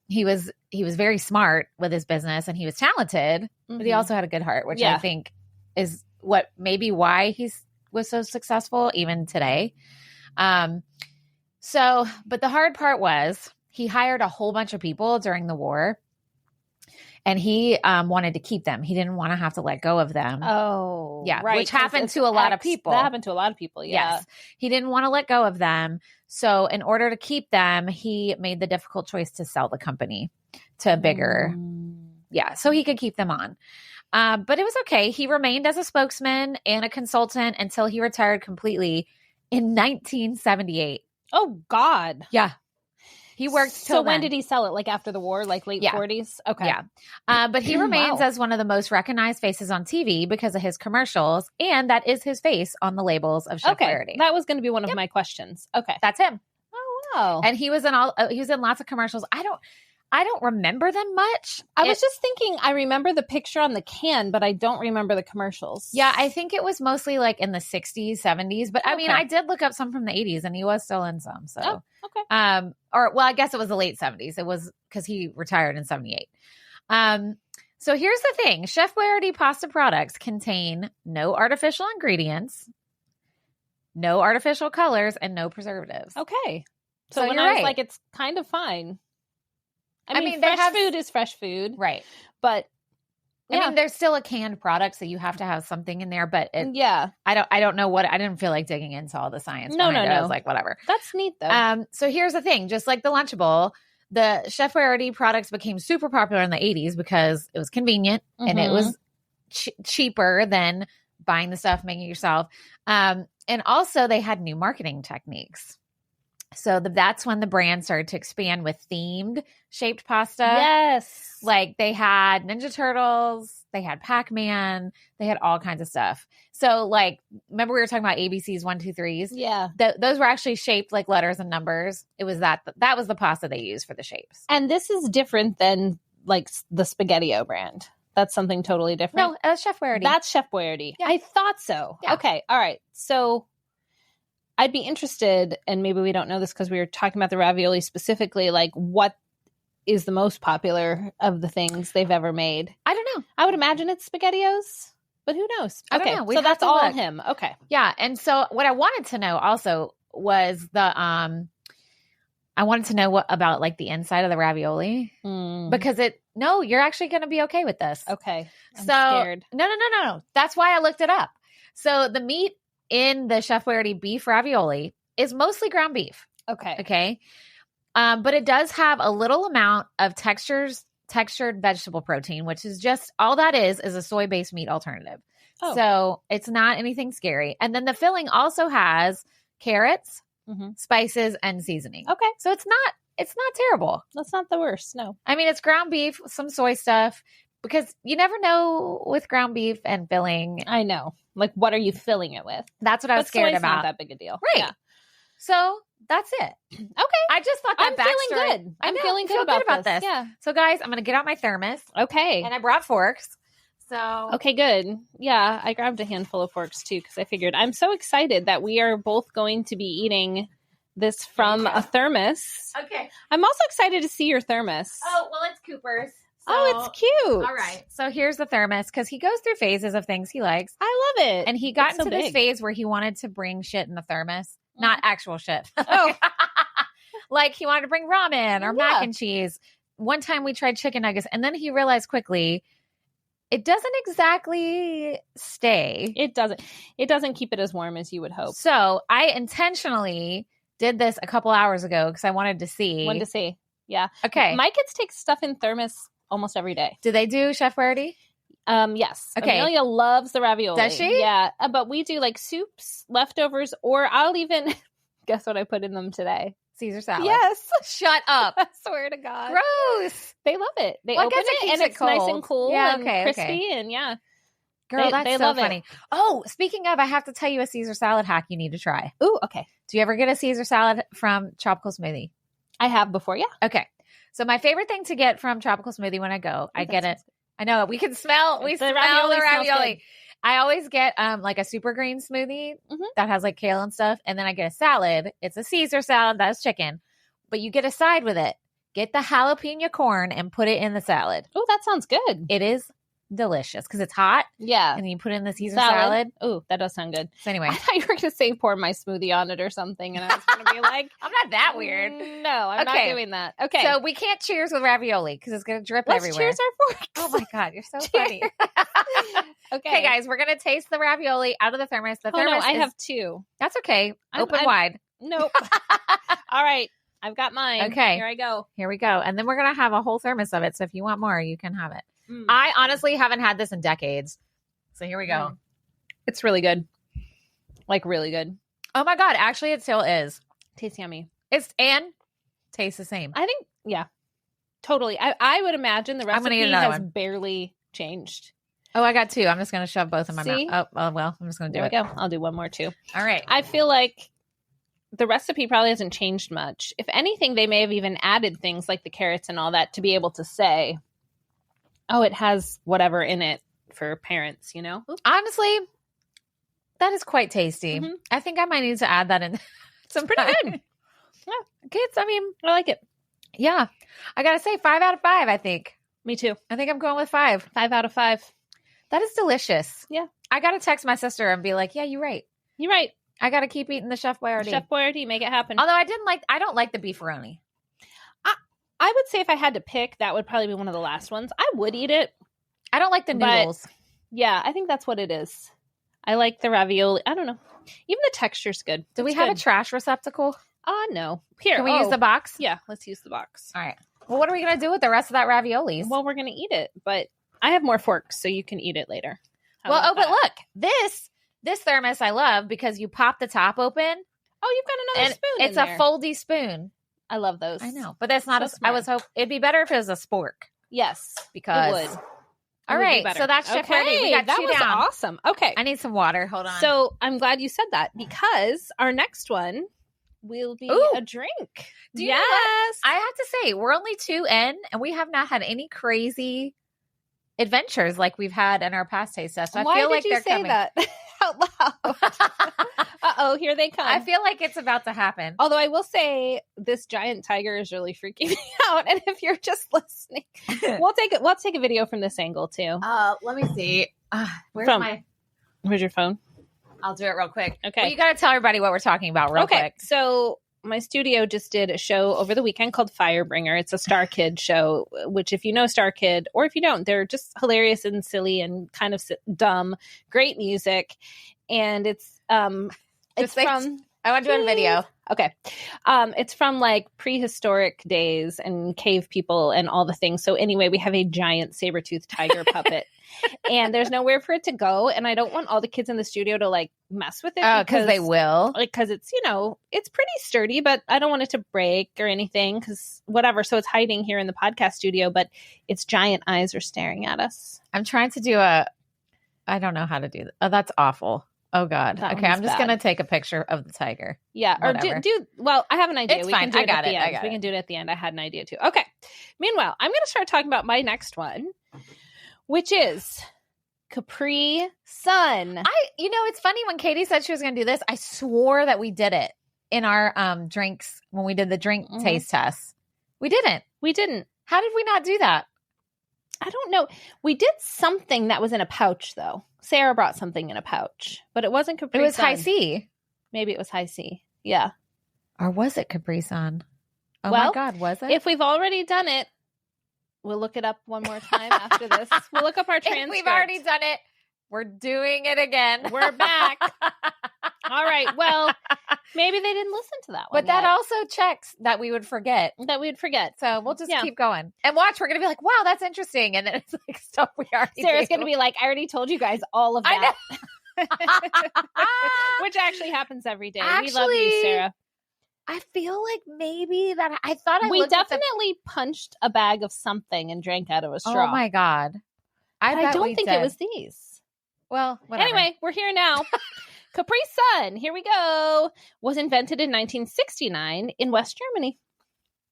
Speaker 2: He was very smart with his business and he was tamed, but he also had a good heart, which I think is what maybe why was so successful even today. But the hard part was he hired a whole bunch of people during the war and he wanted to keep them. He didn't want to have to let go of them.
Speaker 1: Oh,
Speaker 2: yeah. Right. Which happened to a lot of people.
Speaker 1: That happened to a lot of people. Yeah.
Speaker 2: Yes. He didn't want to let go of them. So in order to keep them, he made the difficult choice to sell the company to a bigger, so he could keep them on. But it was okay. He remained as a spokesman and a consultant until he retired completely in 1978.
Speaker 1: Oh, God.
Speaker 2: Yeah. He worked till
Speaker 1: when did he sell it? Like after the war, like late 40s? Okay.
Speaker 2: Yeah. But he remains as one of the most recognized faces on TV because of his commercials. And that is his face on the labels of Chef Boyardee.
Speaker 1: That was going to be one of my questions. Okay.
Speaker 2: That's him.
Speaker 1: Oh, wow.
Speaker 2: And he was in lots of commercials. I don't remember them much.
Speaker 1: I was just thinking, I remember the picture on the can, but I don't remember the commercials.
Speaker 2: Yeah, I think it was mostly like in the 60s, 70s. But I mean, I did look up some from the 80s and he was still in some. So,
Speaker 1: okay.
Speaker 2: I guess it was the late 70s. It was because he retired in 78. So here's the thing. Chef Boyardee pasta products contain no artificial ingredients, no artificial colors, and no preservatives.
Speaker 1: Okay. So when I was like, it's kind of fine. I mean fresh food is fresh food.
Speaker 2: Right.
Speaker 1: But
Speaker 2: I mean, there's still a canned product, so you have to have something in there, but
Speaker 1: I
Speaker 2: don't know I didn't feel like digging into all the science.
Speaker 1: No.
Speaker 2: I was like, whatever.
Speaker 1: That's neat though.
Speaker 2: So here's the thing, just like the Lunchable, the Chef Boyardee products became super popular in the 80s because it was convenient and it was cheaper than buying the stuff, making it yourself. And also they had new marketing techniques. So that's when the brand started to expand with themed shaped pasta.
Speaker 1: Yes.
Speaker 2: Like they had Ninja Turtles, they had Pac-Man, they had all kinds of stuff. So like, remember we were talking about ABCs 1, 2, 3s?
Speaker 1: Yeah.
Speaker 2: Those were actually shaped like letters and numbers. It was that was the pasta they used for the shapes.
Speaker 1: And this is different than like the SpaghettiO brand. That's something totally different.
Speaker 2: No, that's Chef Boyardee.
Speaker 1: That's Chef Boyardee.
Speaker 2: Yeah.
Speaker 1: I thought so.
Speaker 2: Yeah.
Speaker 1: Okay. All right. So I'd be interested, and maybe we don't know this because we were talking about the ravioli specifically, like what is the most popular of the things they've ever made?
Speaker 2: I don't know.
Speaker 1: I would imagine it's SpaghettiOs, but who knows?
Speaker 2: I don't know.
Speaker 1: So that's all him. Okay.
Speaker 2: Yeah. And so what I wanted to know also was the I wanted to know what about like the inside of the ravioli because you're actually going to be okay with this.
Speaker 1: Okay. I'm scared.
Speaker 2: No. That's why I looked it up. So the meat in the Chef Boyardee beef ravioli is mostly ground beef.
Speaker 1: Okay.
Speaker 2: Okay. But it does have a little amount of textured vegetable protein, which is just all that is a soy-based meat alternative. Oh. So it's not anything scary. And then the filling also has carrots, spices, and seasoning.
Speaker 1: Okay.
Speaker 2: So it's not terrible.
Speaker 1: That's not the worst. No.
Speaker 2: I mean, it's ground beef, some soy stuff, because you never know with ground beef and filling.
Speaker 1: I know. Like, what are you filling it with?
Speaker 2: That's what I was scared about.
Speaker 1: Not that big a deal.
Speaker 2: Right. Yeah. So that's it.
Speaker 1: Okay.
Speaker 2: I just thought that
Speaker 1: I'm feeling good. I'm feeling good about this.
Speaker 2: Yeah. So guys, I'm going to get out my thermos.
Speaker 1: Okay.
Speaker 2: And I brought forks. So.
Speaker 1: Okay, good. Yeah. I grabbed a handful of forks too, because I figured I'm so excited that we are both going to be eating this from a thermos.
Speaker 2: Okay.
Speaker 1: I'm also excited to see your thermos.
Speaker 2: Oh, well, it's Cooper's. So,
Speaker 1: it's cute.
Speaker 2: All right. So here's the thermos because he goes through phases of things he likes.
Speaker 1: I love it.
Speaker 2: And he got into this phase where he wanted to bring shit in the thermos. Not actual shit.
Speaker 1: Oh.
Speaker 2: Like he wanted to bring ramen or mac and cheese. One time we tried chicken nuggets and then he realized quickly it doesn't exactly stay.
Speaker 1: It doesn't keep it as warm as you would hope.
Speaker 2: So I intentionally did this a couple hours ago because I wanted to see.
Speaker 1: Yeah.
Speaker 2: Okay.
Speaker 1: My kids take stuff in thermos almost every day.
Speaker 2: Do they do Chef Boyardee?
Speaker 1: Yes. Okay. Amelia loves the ravioli.
Speaker 2: Does she?
Speaker 1: Yeah. But we do like soups, leftovers, or I'll even guess what I put in them today.
Speaker 2: Caesar salad.
Speaker 1: Yes.
Speaker 2: Shut up.
Speaker 1: I swear to God.
Speaker 2: Gross.
Speaker 1: They love it. They open it and it's nice and cool and crispy and
Speaker 2: Girl, that's so funny. Oh, speaking of, I have to tell you a Caesar salad hack you need to try.
Speaker 1: Ooh, okay.
Speaker 2: Do you ever get a Caesar salad from Tropical Smoothie?
Speaker 1: I have before, yeah.
Speaker 2: Okay. So my favorite thing to get from Tropical Smoothie when I go, I get it. I know we smell the ravioli. I always get like a super green smoothie that has like kale and stuff. And then I get a salad. It's a Caesar salad. That's chicken. But you get a side with it. Get the jalapeno corn and put it in the salad.
Speaker 1: Oh, that sounds good.
Speaker 2: It is delicious because it's hot.
Speaker 1: Yeah.
Speaker 2: And then you put it in the Caesar salad.
Speaker 1: Oh, that does sound good.
Speaker 2: So anyway.
Speaker 1: I thought you were going to say pour my smoothie on it or something. And I was going to be like,
Speaker 2: I'm not that weird.
Speaker 1: No, I'm not doing that. Okay.
Speaker 2: So we can't cheers with ravioli because it's going to drip everywhere.
Speaker 1: Cheers our forks.
Speaker 2: Oh my God. You're so funny.
Speaker 1: Okay,
Speaker 2: guys, we're going to taste the ravioli out of the thermos. The thermos
Speaker 1: I have two.
Speaker 2: That's okay. Open wide.
Speaker 1: Nope. All right. I've got mine.
Speaker 2: Okay.
Speaker 1: Here I go.
Speaker 2: Here we go. And then we're going to have a whole thermos of it. So if you want more, you can have it. I honestly haven't had this in decades. So here we go.
Speaker 1: It's really good. Like really good.
Speaker 2: Oh my God. Actually, it still is.
Speaker 1: Tastes yummy.
Speaker 2: And tastes the same.
Speaker 1: I think, yeah. Totally. I would imagine the recipe has barely changed.
Speaker 2: Oh, I got two. I'm just going to shove both in my mouth. Oh, well, I'm just going to do it.
Speaker 1: There we go. I'll do one more too.
Speaker 2: All right.
Speaker 1: I feel like the recipe probably hasn't changed much. If anything, they may have even added things like the carrots and all that to be able to say, oh, it has whatever in it for parents, you know?
Speaker 2: Honestly, that is quite tasty. I think I might need to add that in.
Speaker 1: It's pretty good.
Speaker 2: Yeah. Kids, I mean,
Speaker 1: I like it.
Speaker 2: Yeah. I got to say 5 out of 5, I think.
Speaker 1: Me too.
Speaker 2: I think I'm going with 5.
Speaker 1: 5 out of 5.
Speaker 2: That is delicious.
Speaker 1: Yeah.
Speaker 2: I got to text my sister and be like, yeah, you're right.
Speaker 1: You're right.
Speaker 2: I got to keep eating the Chef Boyardee.
Speaker 1: Chef Boyardee, make it happen.
Speaker 2: Although I don't like the beefaroni.
Speaker 1: I would say if I had to pick, that would probably be one of the last ones. I would eat it.
Speaker 2: I don't like the noodles.
Speaker 1: Yeah, I think that's what it is. I like the ravioli. I don't know. Even the texture's good.
Speaker 2: Do we have a trash receptacle?
Speaker 1: No. Here.
Speaker 2: Can we use the box?
Speaker 1: Yeah, let's use the box.
Speaker 2: All right. Well, what are we going to do with the rest of that ravioli?
Speaker 1: Well, we're going to eat it, but I have more forks, so you can eat it later.
Speaker 2: But look, this thermos I love because you pop the top open.
Speaker 1: Oh, you've got another spoon.
Speaker 2: It's a foldy spoon.
Speaker 1: I love those.
Speaker 2: I know, but that's not I was hoping it'd be better if it was a spork.
Speaker 1: Yes,
Speaker 2: because
Speaker 1: it would.
Speaker 2: All right, so that's Chef Boyardee. We got
Speaker 1: that
Speaker 2: two
Speaker 1: was
Speaker 2: down.
Speaker 1: Awesome. Okay,
Speaker 2: I need some water. Hold on.
Speaker 1: So I'm glad you said that because our next one will be a drink.
Speaker 2: Yes, I have to say we're only 2 in, and we have not had any crazy adventures like we've had in our past taste tests. So I feel like they're coming.
Speaker 1: Why did you say that out loud? Uh-oh, here they come.
Speaker 2: I feel like it's about to happen.
Speaker 1: Although I will say this giant tiger is really freaking me out. And if you're just listening, we'll take a video from this angle too.
Speaker 2: Let me see. Where's
Speaker 1: your phone?
Speaker 2: I'll do it real quick.
Speaker 1: Okay.
Speaker 2: Well, you got to tell everybody what we're talking about real quick.
Speaker 1: So my studio just did a show over the weekend called Firebringer. It's a Star Kid show, which if you know Star Kid, or if you don't, they're just hilarious and silly and kind of dumb, great music. And it's from...
Speaker 2: I want to do a video.
Speaker 1: Okay. It's from like prehistoric days and cave people and all the things. So anyway, we have a giant saber-toothed tiger puppet and there's nowhere for it to go. And I don't want all the kids in the studio to like mess with it.
Speaker 2: Oh, because they will.
Speaker 1: Because it's, it's pretty sturdy, but I don't want it to break or anything because whatever. So it's hiding here in the podcast studio, but its giant eyes are staring at us.
Speaker 2: I'm trying to do I don't know how to do that. Oh, that's awful. Oh, God. Okay, I'm just going to take a picture of the tiger.
Speaker 1: Yeah,
Speaker 2: whatever.
Speaker 1: or well, I have an idea.
Speaker 2: It's
Speaker 1: we
Speaker 2: fine.
Speaker 1: Can do
Speaker 2: I got it.
Speaker 1: End. We can do it at the end. I had an idea, too. Okay. Meanwhile, I'm going to start talking about my next one, which is Capri Sun.
Speaker 2: It's funny when Katie said she was going to do this, I swore that we did it in our drinks when we did the drink taste test. We didn't. How did we not do that?
Speaker 1: I don't know. We did something that was in a pouch, though. Sarah brought something in a pouch, but it wasn't Capri Sun.
Speaker 2: It was High C.
Speaker 1: Maybe it was High C. Yeah.
Speaker 2: Or was it Capri Sun? Oh,
Speaker 1: well,
Speaker 2: my God, was it?
Speaker 1: If we've already done it, we'll look it up one more time after this. We'll look up our transcript.
Speaker 2: If we've already done it, we're doing it again.
Speaker 1: We're back. All right. Well, maybe they didn't listen to that one.
Speaker 2: But that also checks that we would forget. So we'll just keep going. And watch, we're going to be like, wow, that's interesting. And then it's like stuff we already
Speaker 1: Sarah's going to be like, I already told you guys all of that. Which actually happens every day. We love you, Sarah.
Speaker 2: I feel like maybe that I thought
Speaker 1: we definitely punched a bag of something and drank out of a straw.
Speaker 2: Oh, my God.
Speaker 1: I don't think it was these.
Speaker 2: Well, whatever.
Speaker 1: Anyway, we're here now. Capri Sun, here we go, was invented in 1969 in West Germany.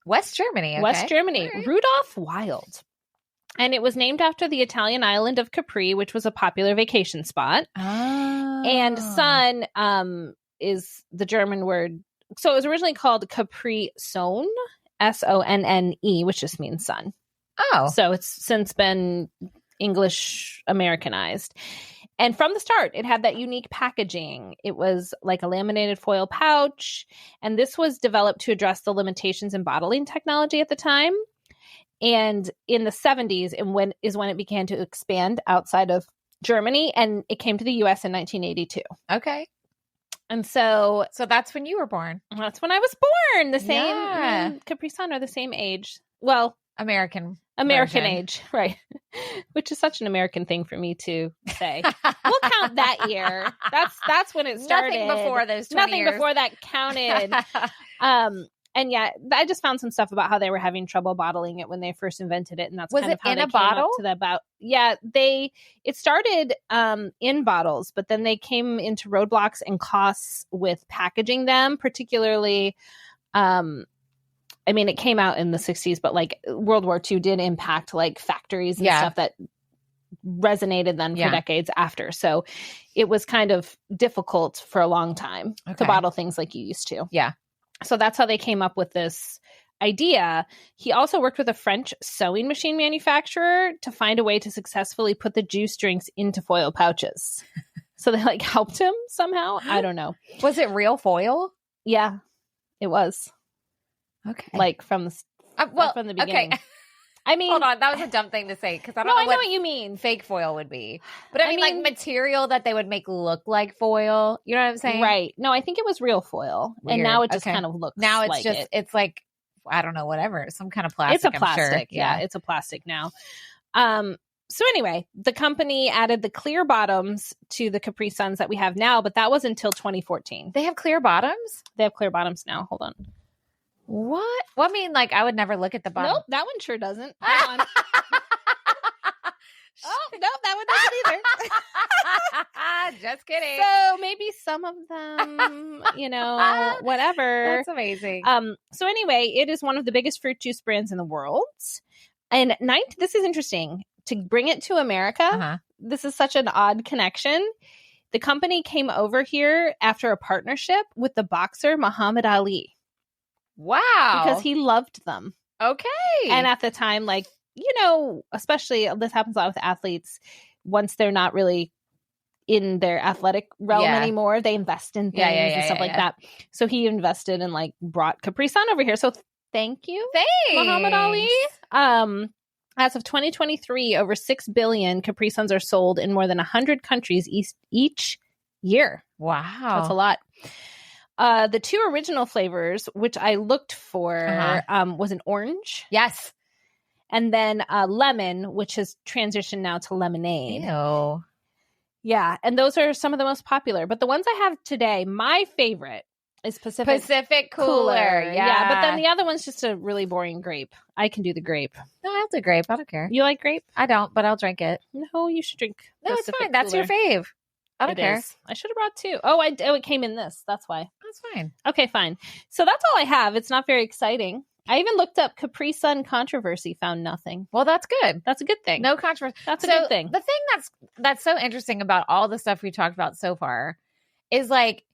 Speaker 2: West Germany, okay.
Speaker 1: West Germany.
Speaker 2: Right.
Speaker 1: Rudolph Wild. And it was named after the Italian island of Capri, which was a popular vacation spot.
Speaker 2: Oh.
Speaker 1: And sun is the German word. So it was originally called Capri Sun, Sonne, which just means sun.
Speaker 2: Oh.
Speaker 1: So it's since been English Americanized. And from the start, it had that unique packaging. It was like a laminated foil pouch. And this was developed to address the limitations in bottling technology at the time. And in the 70s is when it began to expand outside of Germany. And it came to the U.S. in 1982.
Speaker 2: Okay.
Speaker 1: And so
Speaker 2: that's when you were born.
Speaker 1: That's when I was born. The same Capri Sun are the same age. Well,
Speaker 2: American
Speaker 1: version. Age, right? Which is such an American thing for me to say. We'll count that year. That's when it started.
Speaker 2: Nothing before those 20
Speaker 1: Nothing
Speaker 2: years.
Speaker 1: Before that counted. And yeah, I just found some stuff about how they were having trouble bottling it when they first invented it, and that's kind of how they came up to that. It started in bottles, but then they came into roadblocks and costs with packaging them, particularly. I mean, it came out in the 60s, but like World War II did impact like factories and stuff that resonated then for decades after. So it was kind of difficult for a long time to bottle things like you used to.
Speaker 2: Yeah.
Speaker 1: So that's how they came up with this idea. He also worked with a French sewing machine manufacturer to find a way to successfully put the juice drinks into foil pouches. So they like helped him somehow. I don't know.
Speaker 2: Was it real foil?
Speaker 1: Yeah, it was.
Speaker 2: Okay.
Speaker 1: Like from the beginning.
Speaker 2: Okay.
Speaker 1: I mean,
Speaker 2: hold on. That was a dumb thing to say because I
Speaker 1: know what you mean.
Speaker 2: Fake foil would be, but I mean like material that they would make look like foil. You know what I'm saying?
Speaker 1: Right. No, I think it was real foil, and now it just kind of looks.
Speaker 2: Now it's
Speaker 1: like
Speaker 2: just it's like I don't know, whatever, some kind of plastic.
Speaker 1: It's a plastic.
Speaker 2: I'm sure.
Speaker 1: Yeah, it's a plastic now. So anyway, the company added the clear bottoms to the Capri Suns that we have now, but that was until 2014.
Speaker 2: They have clear bottoms?
Speaker 1: They have clear bottoms now. Hold on.
Speaker 2: What? Well, I mean, like, I would never look at the bottom.
Speaker 1: Nope, that one sure doesn't. Hold on. Oh, nope, that one doesn't
Speaker 2: either. Just kidding.
Speaker 1: So maybe some of them, whatever.
Speaker 2: That's amazing.
Speaker 1: So anyway, it is one of the biggest fruit juice brands in the world. And this is interesting. To bring it to America, This is such an odd connection. The company came over here after a partnership with the boxer Muhammad Ali.
Speaker 2: Wow.
Speaker 1: Because he loved them.
Speaker 2: Okay.
Speaker 1: And at the time, like, especially this happens a lot with athletes, once they're not really in their athletic realm anymore. They invest in things and stuff like that. So he invested and like brought Capri Sun over here. So thank you, Muhammad Ali. As of 2023, over 6 billion Capri Suns are sold in more than 100 countries each year.
Speaker 2: Wow.
Speaker 1: That's a lot. The 2 original flavors, which I looked for, was an orange.
Speaker 2: Yes.
Speaker 1: And then lemon, which has transitioned now to lemonade.
Speaker 2: Ew.
Speaker 1: Yeah. And those are some of the most popular. But the ones I have today, my favorite is Pacific
Speaker 2: Cooler. Yeah.
Speaker 1: But then the other one's just a really boring grape. I can do the grape.
Speaker 2: No, I'll do grape. I don't care.
Speaker 1: You like grape?
Speaker 2: I don't, but I'll drink it.
Speaker 1: No, you should drink
Speaker 2: No,
Speaker 1: Pacific
Speaker 2: it's fine. That's your
Speaker 1: Cooler.
Speaker 2: fave. I don't care.
Speaker 1: I should have brought 2. Oh, it came in this. That's why.
Speaker 2: That's fine.
Speaker 1: Okay, fine. So that's all I have. It's not very exciting. I even looked up Capri Sun controversy, found nothing.
Speaker 2: Well, that's good.
Speaker 1: That's a good thing.
Speaker 2: No controversy.
Speaker 1: That's a good thing.
Speaker 2: The thing that's so interesting about all the stuff we talked about so far is like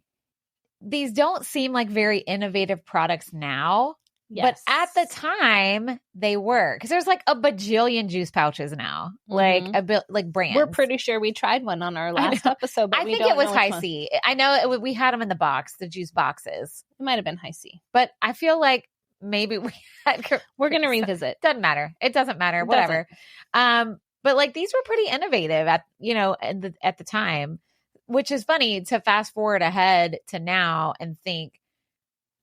Speaker 2: these don't seem like very innovative products now.
Speaker 1: Yes.
Speaker 2: But at the time they were, because there's like a bajillion juice pouches now, like a bit like brands.
Speaker 1: We're pretty sure we tried one on our last episode. But
Speaker 2: I think it was High C. I know we had them in the box, the juice boxes.
Speaker 1: It might have been High C,
Speaker 2: but I feel like maybe
Speaker 1: we're going to revisit.
Speaker 2: Doesn't matter. It doesn't matter. Whatever. But like these were pretty innovative at the time, which is funny to fast forward ahead to now and think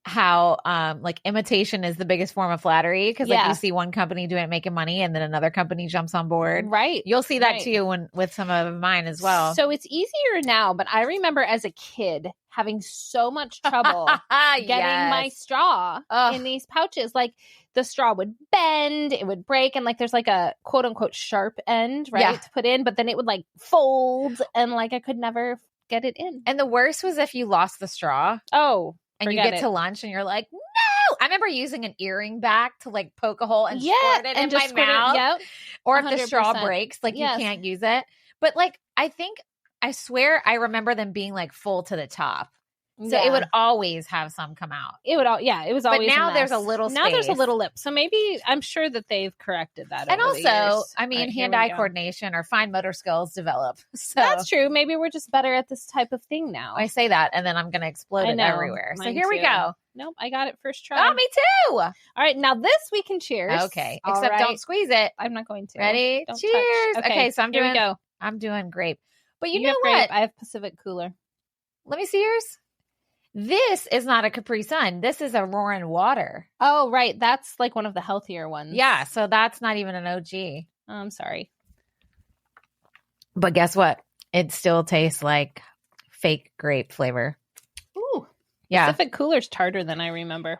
Speaker 2: how like imitation is the biggest form of flattery, because like you see one company doing it making money and then another company jumps on board.
Speaker 1: Right.
Speaker 2: You'll see that too with some of mine as well.
Speaker 1: So it's easier now, but I remember as a kid having so much trouble getting my straw in these pouches. Like the straw would bend, it would break, and like there's like a quote unquote sharp end, right, to put in, but then it would like fold and like I could never get it in.
Speaker 2: And the worst was if you lost the straw.
Speaker 1: Oh.
Speaker 2: And you get to lunch and you're like, no. I remember using an earring back to like poke a hole and squirt it in my mouth. Or if 100%. The straw breaks, like you can't use it. But like, I swear I remember them being like full to the top. So it would always have some come out.
Speaker 1: It was always. But
Speaker 2: now there's a little space.
Speaker 1: Now there's a little lip. So maybe I'm sure that they've corrected that.
Speaker 2: And
Speaker 1: over
Speaker 2: also,
Speaker 1: the years.
Speaker 2: I mean, hand-eye coordination or fine motor skills develop. So
Speaker 1: that's true. Maybe we're just better at this type of thing now.
Speaker 2: I say that, and then I'm going to explode it everywhere. So here we go.
Speaker 1: Nope, I got it first try.
Speaker 2: Oh, me too.
Speaker 1: All right, now this we can cheers.
Speaker 2: Okay, except don't squeeze it.
Speaker 1: I'm not going to.
Speaker 2: Ready?
Speaker 1: Don't
Speaker 2: cheers.
Speaker 1: Touch.
Speaker 2: Okay, so
Speaker 1: here we go.
Speaker 2: I'm doing grape. But you know
Speaker 1: have
Speaker 2: what?
Speaker 1: Grape. I have Pacific Cooler.
Speaker 2: Let me see yours. This is not a Capri Sun. This is a Roaring Water.
Speaker 1: Oh, right. That's like one of the healthier ones.
Speaker 2: Yeah, so that's not even an OG.
Speaker 1: Oh, I'm sorry.
Speaker 2: But guess what? It still tastes like fake grape flavor.
Speaker 1: Ooh.
Speaker 2: Yeah.
Speaker 1: Pacific Cooler's tartar than I remember.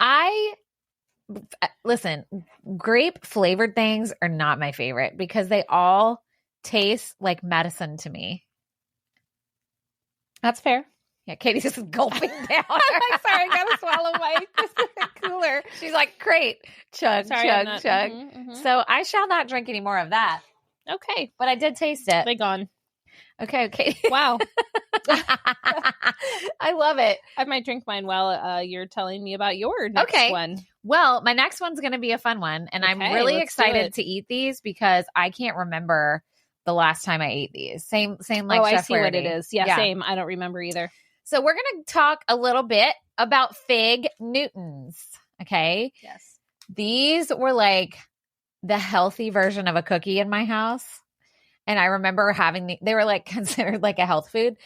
Speaker 2: Listen, grape flavored things are not my favorite because they all taste like medicine to me.
Speaker 1: That's fair.
Speaker 2: Yeah, Katie's just gulping down.
Speaker 1: I'm like, sorry, I gotta swallow my Pacific Cooler.
Speaker 2: She's like, great. Chug, chug.
Speaker 1: Mm-hmm.
Speaker 2: So I shall not drink any more of that.
Speaker 1: Okay.
Speaker 2: But I did taste it.
Speaker 1: They gone.
Speaker 2: Okay.
Speaker 1: Wow.
Speaker 2: I love it.
Speaker 1: I might drink mine while you're telling me about your next one.
Speaker 2: Well, my next one's going to be a fun one. And I'm really excited to eat these because I can't remember the last time I ate these. Same like
Speaker 1: I
Speaker 2: Chef
Speaker 1: see
Speaker 2: Boyardee.
Speaker 1: what it is. Yeah, same. I don't remember either.
Speaker 2: So we're going to talk a little bit about Fig Newtons. Okay.
Speaker 1: Yes.
Speaker 2: These were like the healthy version of a cookie in my house. And I remember having they were like considered like a health food.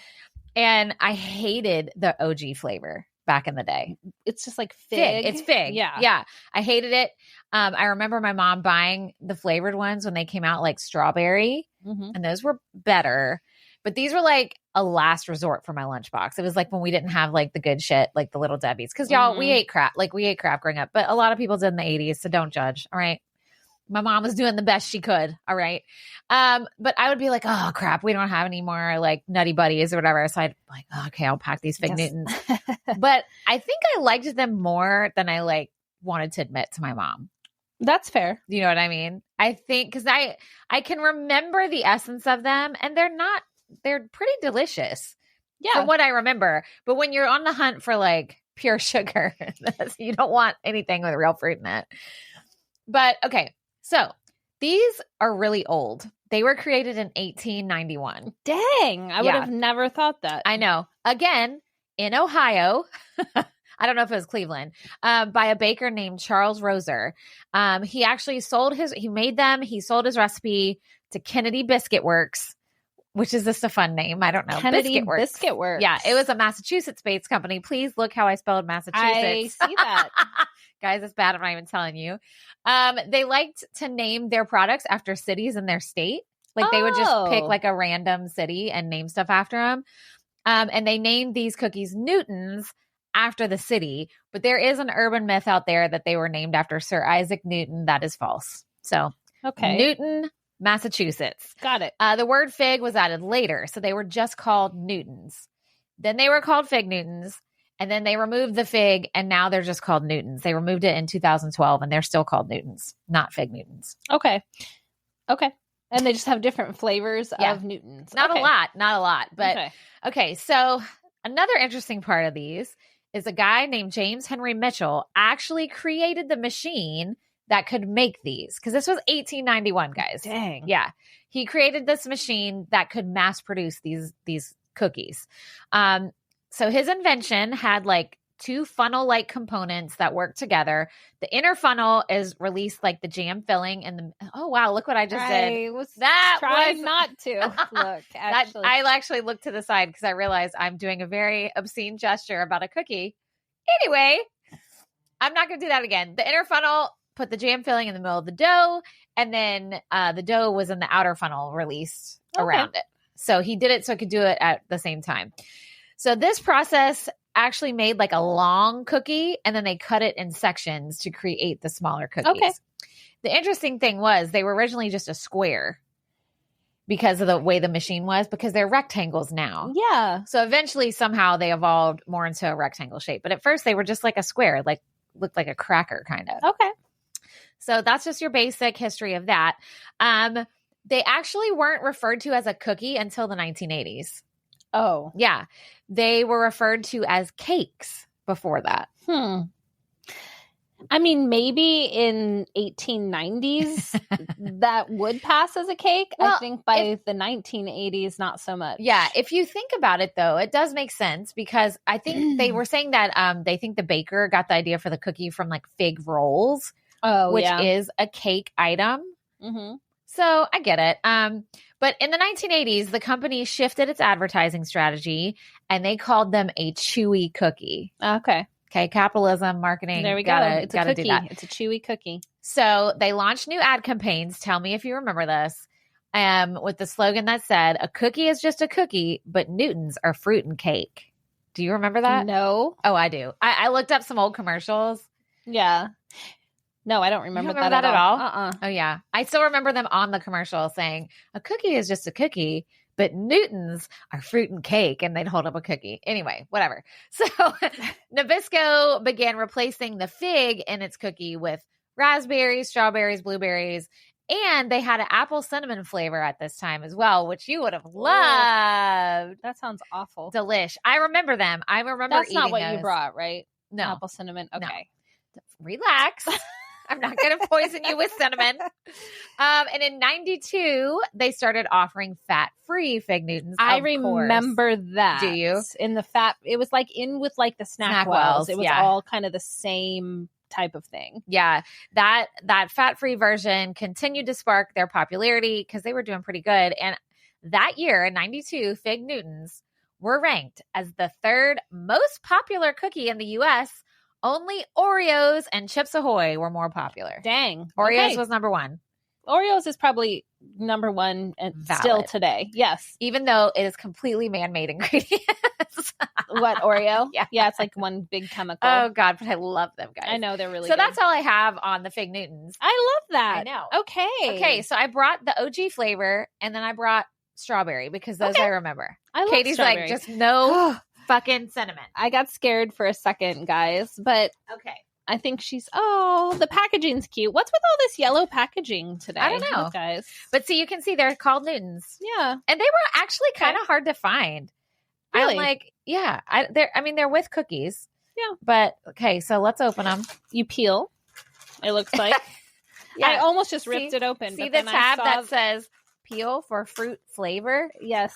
Speaker 2: And I hated the OG flavor back in the day.
Speaker 1: It's just like fig.
Speaker 2: It's fig. Yeah. I hated it. I remember my mom buying the flavored ones when they came out, like strawberry. Mm-hmm. And those were better. But these were like a last resort for my lunchbox. It was like when we didn't have like the good shit, like the Little Debbie's. Because y'all, we ate crap. Like we ate crap growing up. But a lot of people did in the 80s. So don't judge. All right. My mom was doing the best she could. All right. But I would be like, oh crap, we don't have any more like Nutty Buddies or whatever. So I'd like, oh, okay, I'll pack these Fig Newtons. But I think I liked them more than I like wanted to admit to my mom.
Speaker 1: That's fair.
Speaker 2: You know what I mean? I think because I can remember the essence of them and they're pretty delicious. Yeah. From what I remember. But when you're on the hunt for like pure sugar, you don't want anything with real fruit in it. But okay. So these are really old. They were created in 1891.
Speaker 1: Dang. I would have never thought that.
Speaker 2: I know. Again, in Ohio, I don't know if it was Cleveland, by a baker named Charles Roser. He actually sold he made them. He sold his recipe to Kennedy Biscuit Works, which is just a fun name. I don't know.
Speaker 1: Kennedy Biscuit Works.
Speaker 2: Yeah, it was a Massachusetts-based company. Please look how I spelled Massachusetts.
Speaker 1: I see that.
Speaker 2: Guys, it's bad. I'm not even telling you. They liked to name their products after cities in their state. Like they would just pick like a random city and name stuff after them. And they named these cookies Newtons after the city. But there is an urban myth out there that they were named after Sir Isaac Newton. That is false. So Newton, Massachusetts.
Speaker 1: Got it.
Speaker 2: The word fig was added later. So they were just called Newtons. Then they were called Fig Newtons. And then they removed the fig, and now they're just called Newtons. They removed it in 2012, and they're still called Newtons, not Fig Newtons.
Speaker 1: Okay. And they just have different flavors of Newtons.
Speaker 2: Not a lot. But okay, so another interesting part of these is a guy named James Henry Mitchell actually created the machine that could make these, because this was 1891, guys.
Speaker 1: Dang.
Speaker 2: Yeah. He created this machine that could mass produce these cookies. So his invention had like two funnel-like components that work together. The inner funnel is released like the jam filling, and oh wow, look what I just did.
Speaker 1: That was not to look. Actually,
Speaker 2: I actually looked to the side because I realized I'm doing a very obscene gesture about a cookie. Anyway, I'm not going to do that again. The inner funnel put the jam filling in the middle of the dough, and then the dough was in the outer funnel released around it. So he did it so he could do it at the same time. So this process actually made like a long cookie, and then they cut it in sections to create the smaller cookies. Okay. The interesting thing was they were originally just a square because of the way the machine was, because they're rectangles now.
Speaker 1: Yeah.
Speaker 2: So eventually somehow they evolved more into a rectangle shape. But at first they were just like a square, like looked like a cracker kind of.
Speaker 1: Okay.
Speaker 2: So that's just your basic history of that. They actually weren't referred to as a cookie until the 1980s.
Speaker 1: Oh.
Speaker 2: Yeah. They were referred to as cakes before that.
Speaker 1: I mean, maybe in 1890s that would pass as a cake. Well, I think by the 1980s, not so much.
Speaker 2: Yeah. If you think about it, though, it does make sense, because I think they were saying that they think the baker got the idea for the cookie from like fig rolls, which is a cake item. Mm-hmm. So I get it. But in the 1980s, the company shifted its advertising strategy, and they called them a chewy cookie.
Speaker 1: Okay.
Speaker 2: Capitalism, marketing.
Speaker 1: There we go. It's a cookie. It's a chewy cookie.
Speaker 2: So they launched new ad campaigns. Tell me if you remember this. With the slogan that said, "A cookie is just a cookie, but Newtons are fruit and cake." Do you remember that?
Speaker 1: No.
Speaker 2: Oh, I do. I looked up some old commercials.
Speaker 1: Yeah. No, I don't remember,
Speaker 2: that at all. Oh, yeah. I still remember them on the commercial saying, "A cookie is just a cookie, but Newtons are fruit and cake," and they'd hold up a cookie. Anyway, whatever. So Nabisco began replacing the fig in its cookie with raspberries, strawberries, blueberries, and they had an apple cinnamon flavor at this time as well, which you would have loved.
Speaker 1: That sounds awful.
Speaker 2: Delish. I remember them. I remember
Speaker 1: That's
Speaker 2: eating
Speaker 1: not what
Speaker 2: those.
Speaker 1: You brought, right?
Speaker 2: No.
Speaker 1: Apple cinnamon. Okay.
Speaker 2: No. Relax. I'm not going to poison you with cinnamon. And in 92, they started offering fat-free Fig Newtons.
Speaker 1: I remember that.
Speaker 2: Do you?
Speaker 1: In the fat, it was like in with like the snack wells. It was all kind of the same type of thing.
Speaker 2: Yeah. That fat-free version continued to spark their popularity because they were doing pretty good. And that year in 92, Fig Newtons were ranked as the third most popular cookie in the U.S. Only Oreos and Chips Ahoy were more popular.
Speaker 1: Dang.
Speaker 2: Oreos was number one.
Speaker 1: Oreos is probably number one and still today. Yes.
Speaker 2: Even though it is completely man-made ingredients.
Speaker 1: What, Oreo?
Speaker 2: Yeah.
Speaker 1: Yeah, it's like one big chemical.
Speaker 2: Oh, God, but I love them, guys.
Speaker 1: I know, they're really
Speaker 2: good. So
Speaker 1: good.
Speaker 2: that's all I have on the Fig Newtons.
Speaker 1: I love that.
Speaker 2: I know.
Speaker 1: Okay,
Speaker 2: so I brought the OG flavor, and then I brought strawberry because those I remember.
Speaker 1: I love
Speaker 2: Katie's
Speaker 1: strawberry.
Speaker 2: Like, just no fucking cinnamon.
Speaker 1: I got scared for a second, guys, but I think the packaging's cute. What's with all this yellow packaging today?
Speaker 2: I don't know,
Speaker 1: guys.
Speaker 2: But see, you can see they're called Newtons.
Speaker 1: Yeah.
Speaker 2: And they were actually kind of hard to find.
Speaker 1: Really?
Speaker 2: I'm like, they're with cookies.
Speaker 1: Yeah.
Speaker 2: But so let's open them.
Speaker 1: You peel. It looks like. I almost just ripped it open.
Speaker 2: See the tab that says peel for fruit flavor.
Speaker 1: Yes.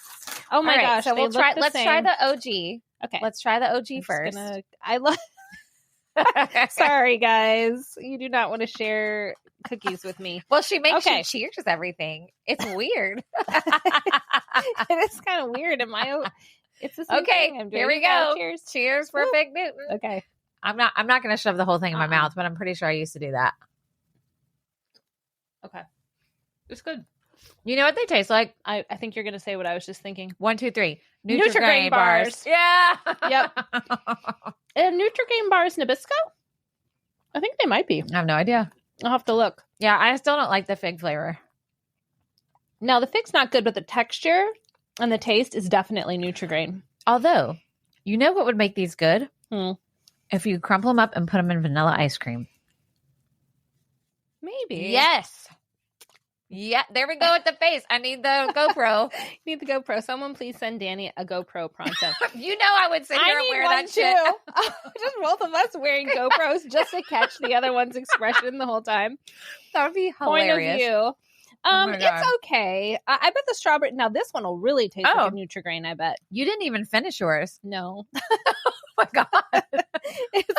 Speaker 1: Oh my gosh.
Speaker 2: So let's try the OG.
Speaker 1: Okay.
Speaker 2: Let's try the OG first.
Speaker 1: I love. Sorry, guys. You do not want to share cookies with me.
Speaker 2: Well, she makes you cheers everything. It's weird.
Speaker 1: It is kind of weird. It's the same thing. I'm doing.
Speaker 2: Here we go.
Speaker 1: Cheers.
Speaker 2: Cheers for Big Newton.
Speaker 1: Okay.
Speaker 2: I'm not going to shove the whole thing in my mouth, but I'm pretty sure I used to do that.
Speaker 1: Okay. It's good.
Speaker 2: You know what they taste like?
Speaker 1: I think you're going to say what I was just thinking.
Speaker 2: 1, 2, 3.
Speaker 1: Nutri-Grain bars.
Speaker 2: Yeah.
Speaker 1: Yep. And Nutri-Grain bars Nabisco? I think they might be.
Speaker 2: I have no idea.
Speaker 1: I'll have to look.
Speaker 2: Yeah, I still don't like the fig flavor.
Speaker 1: No, the fig's not good, but the texture and the taste is definitely Nutri-Grain.
Speaker 2: Although, you know what would make these good? If you crumple them up and put them in vanilla ice cream.
Speaker 1: Maybe.
Speaker 2: Yes. Yeah, there we go with the face. I need the GoPro.
Speaker 1: Need the GoPro. Someone please send Danny a GoPro pronto.
Speaker 2: You know I would sit here and wear that shit.
Speaker 1: Just both of us wearing GoPros just to catch the other one's expression the whole time.
Speaker 2: That would be hilarious.
Speaker 1: Point of view. It's okay. I bet the strawberry. Now this one will really taste like a Nutri-Grain. I bet.
Speaker 2: You didn't even finish yours.
Speaker 1: No.
Speaker 2: Oh my god.
Speaker 1: It's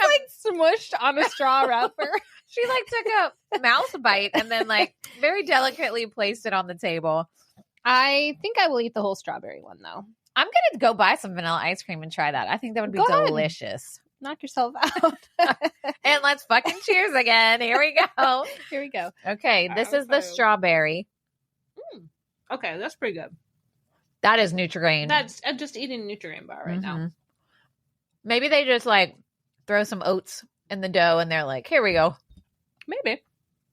Speaker 1: like smushed on a straw wrapper.
Speaker 2: She took a mouse bite and then very delicately placed it on the table.
Speaker 1: I think I will eat the whole strawberry one though.
Speaker 2: I'm gonna go buy some vanilla ice cream and try that. I think that would be delicious.
Speaker 1: Knock yourself out.
Speaker 2: And let's fucking cheers again. Here we go.
Speaker 1: Here we go.
Speaker 2: Okay, this is the strawberry.
Speaker 1: Okay, that's pretty good.
Speaker 2: That is Nutri-Grain.
Speaker 1: I'm just eating a Nutri-Grain bar right now.
Speaker 2: Maybe they just throw some oats in the dough and they're like, here we go.
Speaker 1: Maybe.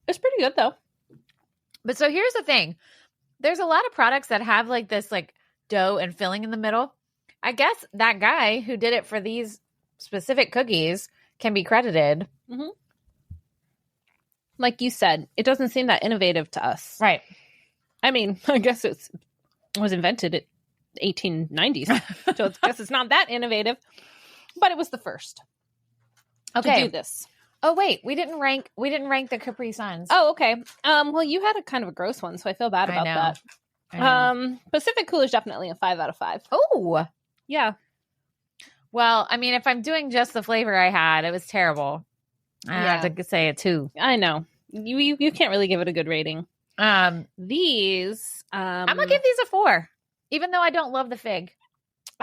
Speaker 1: It's pretty good though.
Speaker 2: But so here's the thing. There's a lot of products that have this dough and filling in the middle. I guess that guy who did it for these specific cookies can be credited.
Speaker 1: Mm-hmm. Like you said, it doesn't seem that innovative to us.
Speaker 2: Right.
Speaker 1: I mean, I guess it was invented at 1890s. So I guess it's not that innovative, but it was the first to do this.
Speaker 2: Oh wait, we didn't rank the Capri Suns.
Speaker 1: Oh, okay. Well, you had a kind of a gross one, so I feel bad about that.
Speaker 2: I know.
Speaker 1: Pacific Cool is definitely a 5 out of 5.
Speaker 2: Oh,
Speaker 1: yeah.
Speaker 2: Well, I mean, if I'm doing just the flavor I had, it was terrible. I have to say a 2.
Speaker 1: I know. You can't really give it a good rating. These,
Speaker 2: I'm gonna give these a 4, even though I don't love the fig.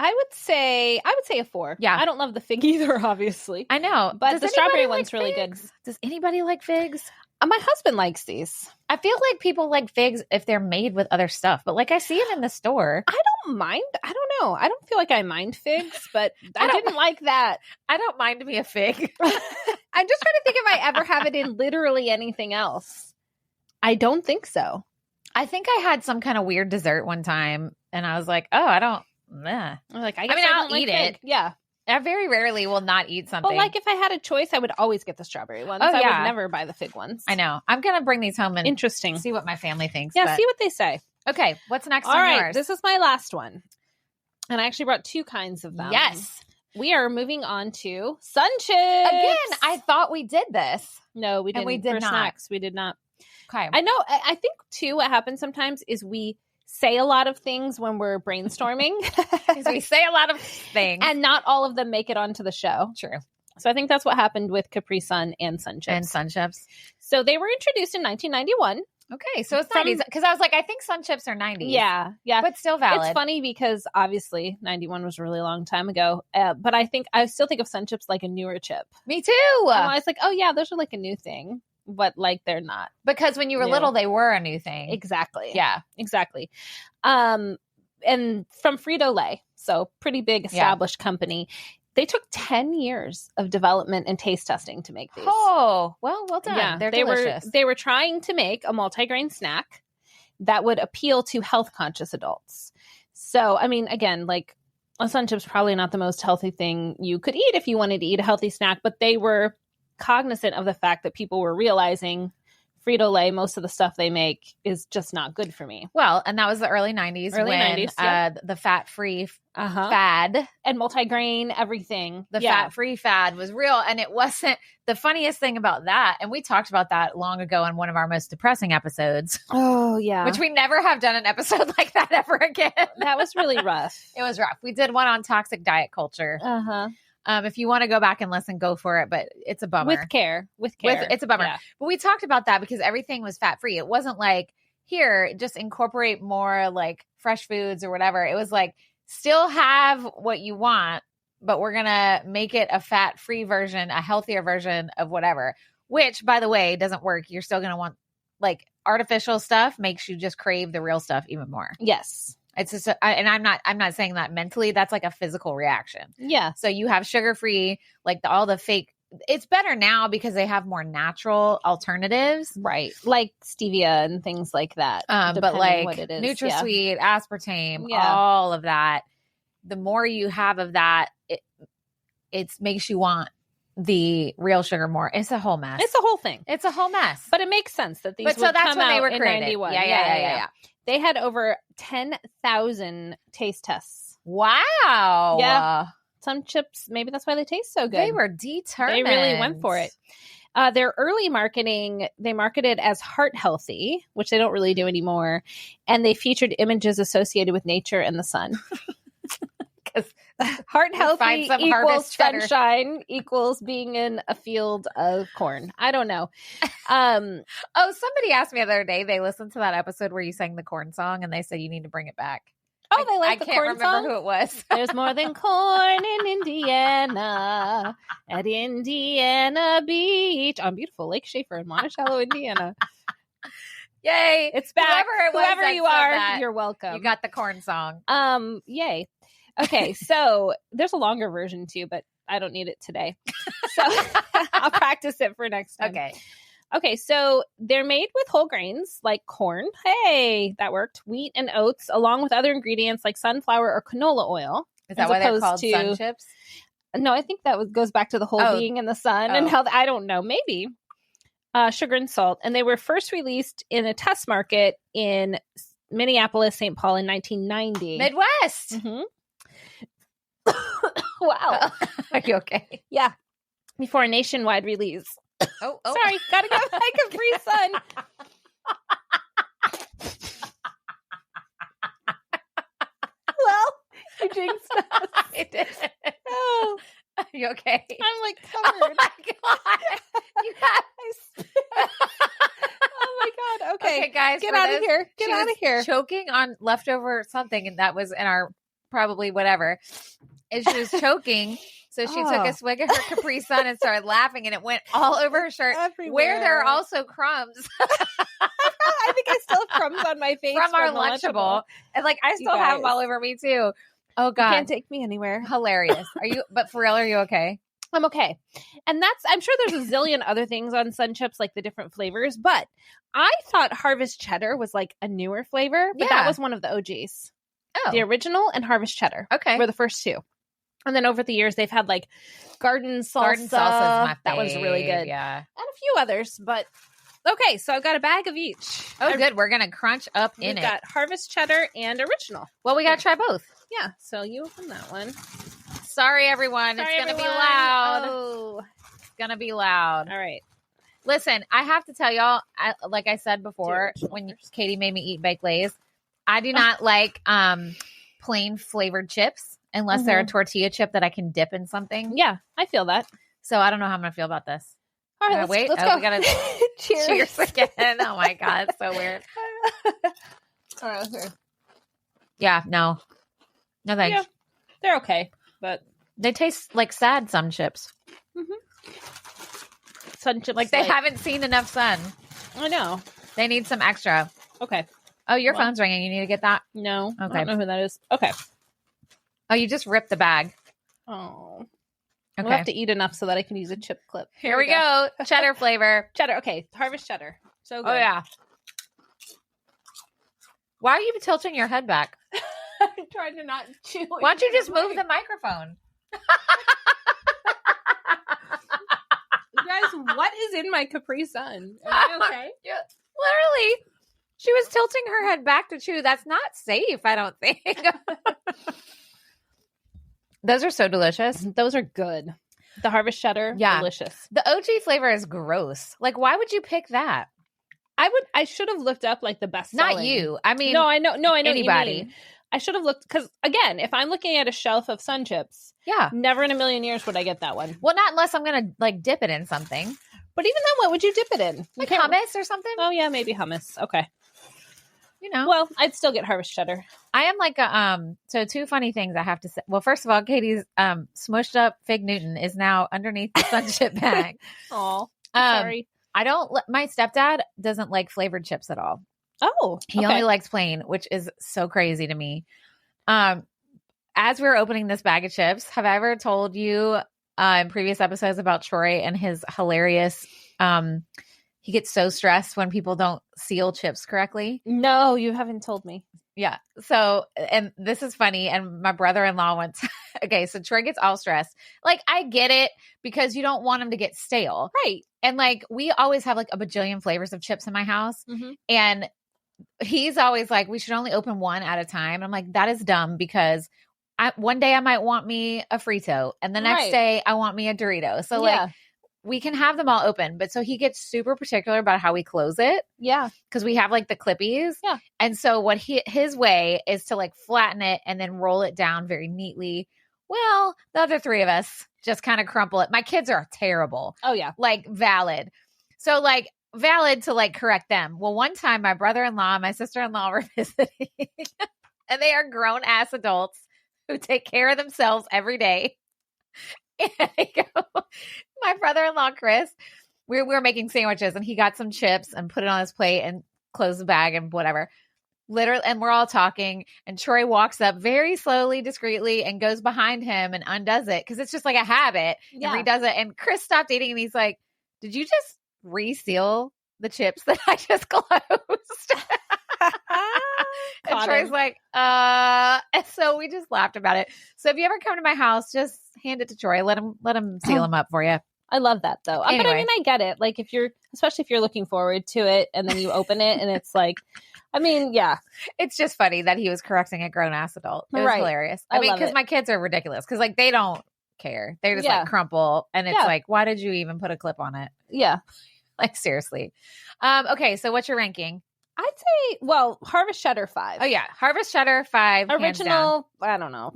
Speaker 1: I would say a 4.
Speaker 2: Yeah.
Speaker 1: I don't love the fig either, obviously.
Speaker 2: I know.
Speaker 1: But the strawberry one's really good.
Speaker 2: Does anybody like figs?
Speaker 1: My husband likes these.
Speaker 2: I feel like people like figs if they're made with other stuff, but I see it in the store.
Speaker 1: I don't mind. I don't know. I don't feel like I mind figs, but I didn't like that.
Speaker 2: I don't mind me a fig.
Speaker 1: I'm just trying to think if I ever have it in literally anything else. I don't think so.
Speaker 2: I think I had some kind of weird dessert one time, and I was like, oh, I don't. I'm
Speaker 1: like, I guess
Speaker 2: I'll eat it.
Speaker 1: Yeah.
Speaker 2: I very rarely will not eat something.
Speaker 1: But if I had a choice, I would always get the strawberry ones. I would never buy the fig ones.
Speaker 2: I know. I'm going to bring these home and
Speaker 1: interesting.
Speaker 2: See what my family thinks.
Speaker 1: Yeah, see what they say.
Speaker 2: Okay, what's next
Speaker 1: on
Speaker 2: yours?
Speaker 1: All right, this is my last one. And I actually brought 2 kinds of them.
Speaker 2: Yes.
Speaker 1: We are moving on to Sun Chips.
Speaker 2: Again, I thought we did this.
Speaker 1: No, we didn't.
Speaker 2: And we did
Speaker 1: for
Speaker 2: not.
Speaker 1: Snacks, we did not.
Speaker 2: Okay.
Speaker 1: I know. I think, too, what happens sometimes is we say a lot of things when we're brainstorming.
Speaker 2: We say a lot of things.
Speaker 1: And not all of them make it onto the show.
Speaker 2: True.
Speaker 1: So I think that's what happened with Capri Sun and Sun Chips. So they were introduced in 1991.
Speaker 2: Okay, so it's 90s. Because I was like, I think Sun Chips are 90s.
Speaker 1: Yeah.
Speaker 2: But still valid.
Speaker 1: It's funny because obviously 91 was a really long time ago. But I still think of Sun Chips like a newer chip.
Speaker 2: Me too.
Speaker 1: And I was like, oh yeah, those are a new thing. But they're not.
Speaker 2: Because when you were little, they were a new thing.
Speaker 1: Exactly.
Speaker 2: Yeah.
Speaker 1: Exactly. And from Frito-Lay, so pretty big established company. They took 10 years of development and taste testing to make these.
Speaker 2: Oh, well done. Yeah, they're
Speaker 1: they
Speaker 2: delicious.
Speaker 1: They were trying to make a multigrain snack that would appeal to health-conscious adults. So, I mean, again, a Sun Chip's probably not the most healthy thing you could eat if you wanted to eat a healthy snack, but they were cognizant of the fact that people were realizing Frito-Lay, most of the stuff they make is just not good for me.
Speaker 2: Well, and that was the early 90s when the fat-free fad
Speaker 1: and multigrain, everything.
Speaker 2: The fat-free fad was real. And it wasn't the funniest thing about that. And we talked about that long ago in one of our most depressing episodes.
Speaker 1: Oh, yeah.
Speaker 2: Which we never have done an episode like that ever again.
Speaker 1: That was really rough.
Speaker 2: It was rough. We did one on toxic diet culture. If you want to go back and listen, go for it. But it's a bummer.
Speaker 1: With care.
Speaker 2: It's a bummer.
Speaker 1: Yeah.
Speaker 2: But we talked about that because everything was fat-free. It wasn't like, here, just incorporate more like fresh foods or whatever. It was like, still have what you want, but we're going to make it a fat-free version, a healthier version of whatever, which, by the way, doesn't work. You're still going to want, like, artificial stuff makes you just crave the real stuff even more.
Speaker 1: Yes.
Speaker 2: It's just, and I'm not saying that mentally. That's like a physical reaction.
Speaker 1: Yeah.
Speaker 2: So you have sugar-free, like all the fake. It's better now because they have more natural alternatives,
Speaker 1: right? Like stevia and things like that.
Speaker 2: But like
Speaker 1: what it is.
Speaker 2: NutraSweet, aspartame, all of that. The more you have of that, it makes you want the real sugar more. It's a whole mess.
Speaker 1: It's a whole thing.
Speaker 2: It's a whole mess.
Speaker 1: But it makes sense that these
Speaker 2: would
Speaker 1: come
Speaker 2: that's when
Speaker 1: out
Speaker 2: they were
Speaker 1: in
Speaker 2: created.
Speaker 1: 91.
Speaker 2: Yeah.
Speaker 1: They had over 10,000 taste tests.
Speaker 2: Wow.
Speaker 1: Yeah. Some chips, maybe that's why they taste so good.
Speaker 2: They were determined.
Speaker 1: They really went for it. Their early marketing, they marketed as heart healthy, which they don't really do anymore. And they featured images associated with nature and the sun. Because heart healthy equals sunshine equals being in a field of corn. I don't know.
Speaker 2: Somebody asked me the other day, they listened to that episode where you sang the corn song and they said you need to bring it back.
Speaker 1: Oh, they like the corn song?
Speaker 2: I can't remember who it was.
Speaker 1: There's more than corn in Indiana at Indiana Beach on beautiful Lake Schaefer in Monticello, Indiana.
Speaker 2: Yay.
Speaker 1: It's back. Whoever you are,
Speaker 2: that,
Speaker 1: you're welcome.
Speaker 2: You got the corn song.
Speaker 1: Yay. Okay, so there's a longer version too, but I don't need it today. So I'll practice it for next time. Okay, so they're made with whole grains like corn. Hey, that worked. Wheat and oats, along with other ingredients like sunflower or canola oil.
Speaker 2: Is that why they're called sun chips?
Speaker 1: No, I think that goes back to the whole being in the sun and how I don't know. Maybe sugar and salt. And they were first released in a test market in Minneapolis, St. Paul in 1990.
Speaker 2: Midwest.
Speaker 1: Mm-hmm. Wow.
Speaker 2: Are you okay?
Speaker 1: Yeah. Before a nationwide release.
Speaker 2: Oh.
Speaker 1: Sorry. Gotta go like Capri Sun. Well, you jinxed us.
Speaker 2: I did.
Speaker 1: Oh.
Speaker 2: Are you okay?
Speaker 1: I'm like covered.
Speaker 2: Oh my God. You have...
Speaker 1: Oh my God. Okay,
Speaker 2: guys.
Speaker 1: Get out of here. Get out of here.
Speaker 2: Choking on leftover something, and that was in our probably whatever. And she was choking. So she took a swig of her Capri Sun and started laughing, and it went all over her shirt,
Speaker 1: everywhere.
Speaker 2: Where there are also crumbs.
Speaker 1: I think I still have crumbs on my face
Speaker 2: from our Lunchable. And like, I still have them all over me too. Oh God.
Speaker 1: You can't take me anywhere.
Speaker 2: Hilarious. But for real, are you okay?
Speaker 1: I'm okay. And I'm sure there's a zillion other things on Sun Chips, like the different flavors, but I thought Harvest Cheddar was like a newer flavor, but that was one of the OGs.
Speaker 2: Oh.
Speaker 1: The original and Harvest Cheddar.
Speaker 2: Okay.
Speaker 1: Were the first two. And then over the years, they've had like garden salsa.
Speaker 2: Garden salsa is my
Speaker 1: that one's really good.
Speaker 2: Yeah.
Speaker 1: And a few others, but okay. So I've got a bag of each.
Speaker 2: Oh, good. We're going to crunch up in it.
Speaker 1: We've got Harvest Cheddar and original.
Speaker 2: Well, we got to try both.
Speaker 1: Yeah. So you open that one.
Speaker 2: Sorry, everyone. It's going to be loud.
Speaker 1: Oh.
Speaker 2: It's going to be loud.
Speaker 1: All right.
Speaker 2: Listen, I have to tell y'all, like I said before, when Katie made me eat baked Lays, I do not like plain flavored chips unless they're a tortilla chip that I can dip in something.
Speaker 1: Yeah, I feel that.
Speaker 2: So I don't know how I'm going to feel about this.
Speaker 1: All right,
Speaker 2: wait.
Speaker 1: Let's go.
Speaker 2: We got to cheers again. Oh my God. It's so weird.
Speaker 1: All right, here.
Speaker 2: Yeah, no. No thanks.
Speaker 1: Yeah, they're okay, but
Speaker 2: they taste like sad sun chips.
Speaker 1: Mm-hmm. Sun chips.
Speaker 2: Like they haven't seen enough sun.
Speaker 1: I know.
Speaker 2: They need some extra.
Speaker 1: Okay.
Speaker 2: Oh, your phone's ringing. You need to get that?
Speaker 1: No.
Speaker 2: Okay.
Speaker 1: I don't know who that is. Okay.
Speaker 2: Oh, you just ripped the bag.
Speaker 1: Oh.
Speaker 2: Okay.
Speaker 1: We'll have to eat enough so that I can use a chip clip.
Speaker 2: Here we go. Cheddar flavor.
Speaker 1: Cheddar. Okay. Harvest cheddar. So good.
Speaker 2: Oh, yeah. Why are you tilting your head back?
Speaker 1: I'm trying to not chew.
Speaker 2: Why don't you just move the microphone?
Speaker 1: guys, what is in my Capri Sun? Am I okay?
Speaker 2: Yeah, literally, she was tilting her head back to chew. That's not safe, I don't think. Those are so delicious.
Speaker 1: Those are good. The harvest cheddar, delicious.
Speaker 2: The OG flavor is gross. Like, why would you pick that?
Speaker 1: I should have looked up like the best.
Speaker 2: Not you. I mean,
Speaker 1: no, I know
Speaker 2: anybody.
Speaker 1: What you mean. I should have looked because again, if I'm looking at a shelf of Sun Chips, never in a million years would I get that one.
Speaker 2: Well, not unless I'm gonna like dip it in something.
Speaker 1: But even then, what would you dip it in?
Speaker 2: Like hummus or something?
Speaker 1: Oh yeah, maybe hummus. Okay.
Speaker 2: You know,
Speaker 1: well, I'd still get harvest cheddar.
Speaker 2: I am like a so two funny things I have to say. Well, first of all, Katie's smushed up Fig Newton is now underneath the Sun Chip bag.
Speaker 1: Oh, sorry.
Speaker 2: My stepdad doesn't like flavored chips at all.
Speaker 1: Oh,
Speaker 2: he only likes plain, which is so crazy to me. As we were opening this bag of chips, have I ever told you in previous episodes about Troy and his hilarious he gets so stressed when people don't seal chips correctly?
Speaker 1: No, you haven't told me.
Speaker 2: Yeah. So, and this is funny. And my brother-in-law went, okay, so Troy gets all stressed. Like, I get it because you don't want them to get stale.
Speaker 1: Right.
Speaker 2: And like, we always have like a bajillion flavors of chips in my house. Mm-hmm. And he's always like, we should only open one at a time. I'm like, that is dumb because one day I might want me a Frito and the next day I want me a Dorito. So like, we can have them all open, but so he gets super particular about how we close it.
Speaker 1: Yeah.
Speaker 2: Because we have like the clippies.
Speaker 1: Yeah.
Speaker 2: And so what his way is to like flatten it and then roll it down very neatly. Well, the other three of us just kind of crumple it. My kids are terrible.
Speaker 1: Oh yeah.
Speaker 2: Like valid. So like valid to like correct them. Well, one time my brother-in-law and my sister-in-law were visiting and they are grown ass adults who take care of themselves every day. And I go, my brother-in-law, Chris, we were making sandwiches and he got some chips and put it on his plate and closed the bag and whatever. Literally, and we're all talking and Troy walks up very slowly, discreetly and goes behind him and undoes it because it's just like a habit. Yeah. And redoes it. And Chris stopped eating and he's like, did you just reseal the chips that I just closed? And Troy's like, and so we just laughed about it. So if you ever come to my house, just hand it to Troy. Let him seal them up for you.
Speaker 1: I love that though. Anyway. But I mean, I get it. Like especially if you're looking forward to it and then you open it and it's like, I mean, yeah.
Speaker 2: It's just funny that he was correcting a grown ass adult. It was hilarious. I mean, because my kids are ridiculous. Because like they don't care. They just like crumple. And it's like, why did you even put a clip on it?
Speaker 1: Yeah.
Speaker 2: Like seriously. Okay. So what's your ranking?
Speaker 1: I'd say, well, harvest cheddar 5.
Speaker 2: Oh yeah. Harvest cheddar 5.
Speaker 1: Original, I don't know.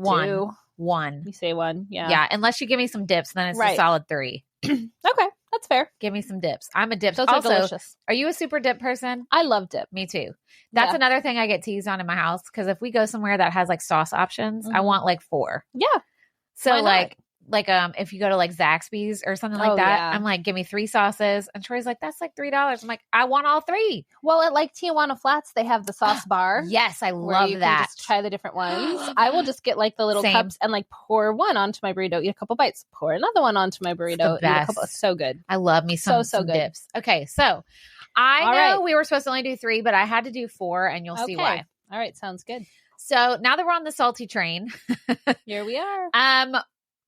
Speaker 2: 1.
Speaker 1: You say 1. Yeah.
Speaker 2: Yeah. Unless you give me some dips, then it's a solid 3.
Speaker 1: Okay. That's fair.
Speaker 2: Give me some dips. I'm a dip.
Speaker 1: Those are delicious.
Speaker 2: Are you a super dip person?
Speaker 1: I love dip.
Speaker 2: Me too. That's another thing I get teased on in my house. Because if we go somewhere that has like sauce options, I want like 4.
Speaker 1: Yeah.
Speaker 2: So like if you go to like Zaxby's or something like that, I'm like, give me 3 sauces. And Troy's like, that's like $3. I'm like, I want all 3.
Speaker 1: Well, at like Tijuana Flats, they have the sauce bar.
Speaker 2: Yes, I love
Speaker 1: you
Speaker 2: that.
Speaker 1: Can just try the different ones. I will just get like the little cups and like pour one onto my burrito, eat a couple bites, pour another one onto my burrito, eat a couple. So good.
Speaker 2: I love me some good dips. Okay, so I know we were supposed to only do 3, but I had to do 4 and you'll see why.
Speaker 1: All right, sounds good.
Speaker 2: So now that we're on the salty train,
Speaker 1: here we are.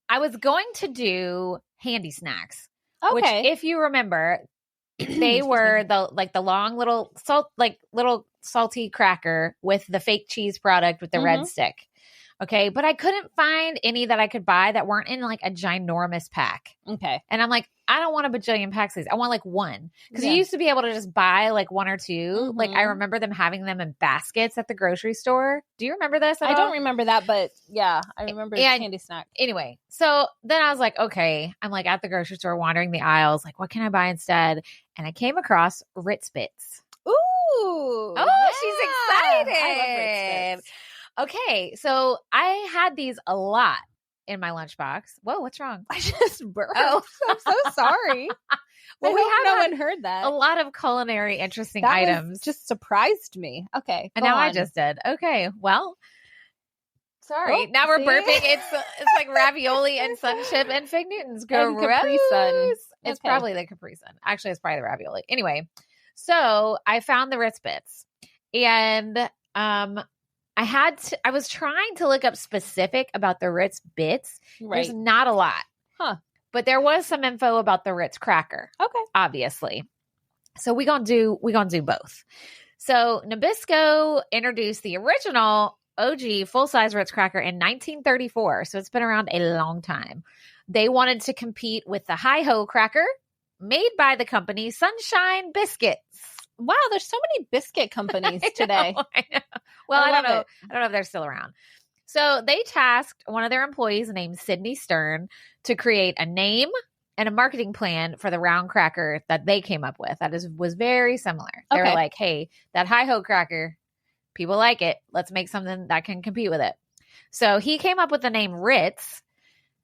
Speaker 2: I was going to do handy snacks,
Speaker 1: which
Speaker 2: if you remember, they were the long little salty cracker with the fake cheese product with the red stick. Okay. But I couldn't find any that I could buy that weren't in like a ginormous pack.
Speaker 1: Okay.
Speaker 2: And I'm like, I don't want a bajillion packs of these. I want like 1. Because you used to be able to just buy like 1 or 2. Like I remember them having them in baskets at the grocery store. Do you remember this at all?
Speaker 1: I don't remember that, but yeah, I remember candy snack.
Speaker 2: Anyway, so then I was like, okay, I'm like at the grocery store wandering the aisles. Like, what can I buy instead? And I came across Ritz Bits.
Speaker 1: Ooh.
Speaker 2: Oh, she's excited.
Speaker 1: I love Ritz Bits.
Speaker 2: Okay, so I had these a lot in my lunchbox. Whoa, what's wrong?
Speaker 1: I just burped. Oh. I'm so sorry.
Speaker 2: Well,
Speaker 1: no one heard that.
Speaker 2: A lot of culinary interesting items.
Speaker 1: Just surprised me. Okay.
Speaker 2: And now I just did. Okay, well, sorry.
Speaker 1: Oh,
Speaker 2: now we're burping. It's like ravioli and Sun Chip and Fig Newtons.
Speaker 1: And Capri Sun.
Speaker 2: It's probably the Capri Sun. Actually, it's probably the ravioli. Anyway, so I found the Ritz Bits. And I was trying to look up specific about the Ritz Bits. Right. There's not a lot.
Speaker 1: Huh.
Speaker 2: But there was some info about the Ritz cracker.
Speaker 1: Okay.
Speaker 2: Obviously. So we gonna do both. So Nabisco introduced the original OG full-size Ritz cracker in 1934. So it's been around a long time. They wanted to compete with the Hi-Ho cracker made by the company Sunshine Biscuits.
Speaker 1: Wow, there's so many biscuit companies today.
Speaker 2: I know. Well, I don't know.
Speaker 1: it.
Speaker 2: I don't know if they're still around. So they tasked one of their employees named Sydney Stern to create a name and a marketing plan for the round cracker that they came up with. That was very similar. They were like, hey, that Hi-Ho cracker, people like it. Let's make something that can compete with it. So he came up with the name Ritz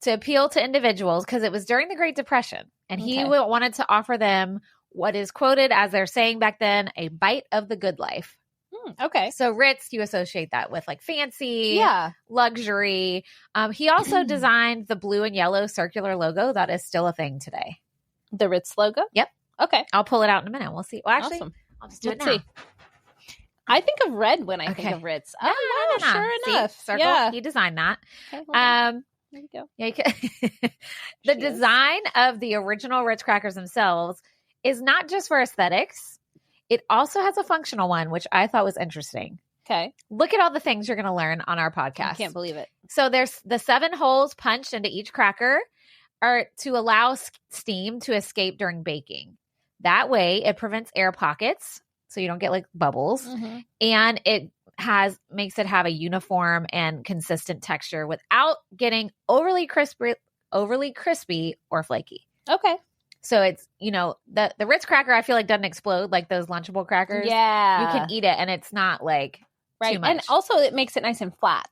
Speaker 2: to appeal to individuals because it was during the Great Depression. And he wanted to offer them what is quoted as they're saying back then, a bite of the good life.
Speaker 1: Okay.
Speaker 2: So Ritz, you associate that with like fancy, luxury. He also designed the blue and yellow circular logo that is still a thing today.
Speaker 1: The Ritz logo?
Speaker 2: Yep.
Speaker 1: Okay.
Speaker 2: I'll pull it out in a minute. We'll see. Well, actually,
Speaker 1: awesome.
Speaker 2: I'll just do
Speaker 1: Let's
Speaker 2: it now.
Speaker 1: see. I think of red when I think of Ritz.
Speaker 2: No,
Speaker 1: Oh, wow, sure
Speaker 2: See,
Speaker 1: enough.
Speaker 2: circle.
Speaker 1: Yeah.
Speaker 2: He designed that.
Speaker 1: Okay, hold on. There you go.
Speaker 2: Yeah, you can. The design of the original Ritz crackers themselves is not just for aesthetics. It also has a functional one, which I thought was interesting.
Speaker 1: Okay.
Speaker 2: Look at all the things you're going to learn on our podcast.
Speaker 1: I can't believe it.
Speaker 2: So there's the 7 holes punched into each cracker are to allow steam to escape during baking. That way it prevents air pockets so you don't get like bubbles.
Speaker 1: Mm-hmm.
Speaker 2: And it makes it have a uniform and consistent texture without getting overly crispy or flaky.
Speaker 1: Okay.
Speaker 2: So it's, the Ritz cracker, I feel like doesn't explode like those Lunchable crackers.
Speaker 1: Yeah.
Speaker 2: You can eat it and it's not like too much.
Speaker 1: And also it makes it nice and flat.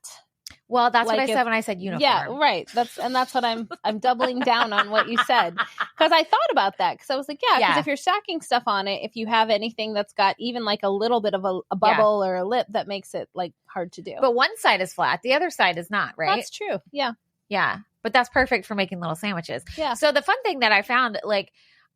Speaker 2: Well, that's what I said when I said uniform.
Speaker 1: Yeah, right. That's what I'm doubling down on what you said. Because I thought about that. Because I was like, because if you're stacking stuff on it, if you have anything that's got even like a little bit of a bubble or a lip, that makes it like hard to do.
Speaker 2: But one side is flat. The other side is not, right?
Speaker 1: That's true. Yeah.
Speaker 2: Yeah. But that's perfect for making little sandwiches.
Speaker 1: Yeah.
Speaker 2: So the fun thing that I found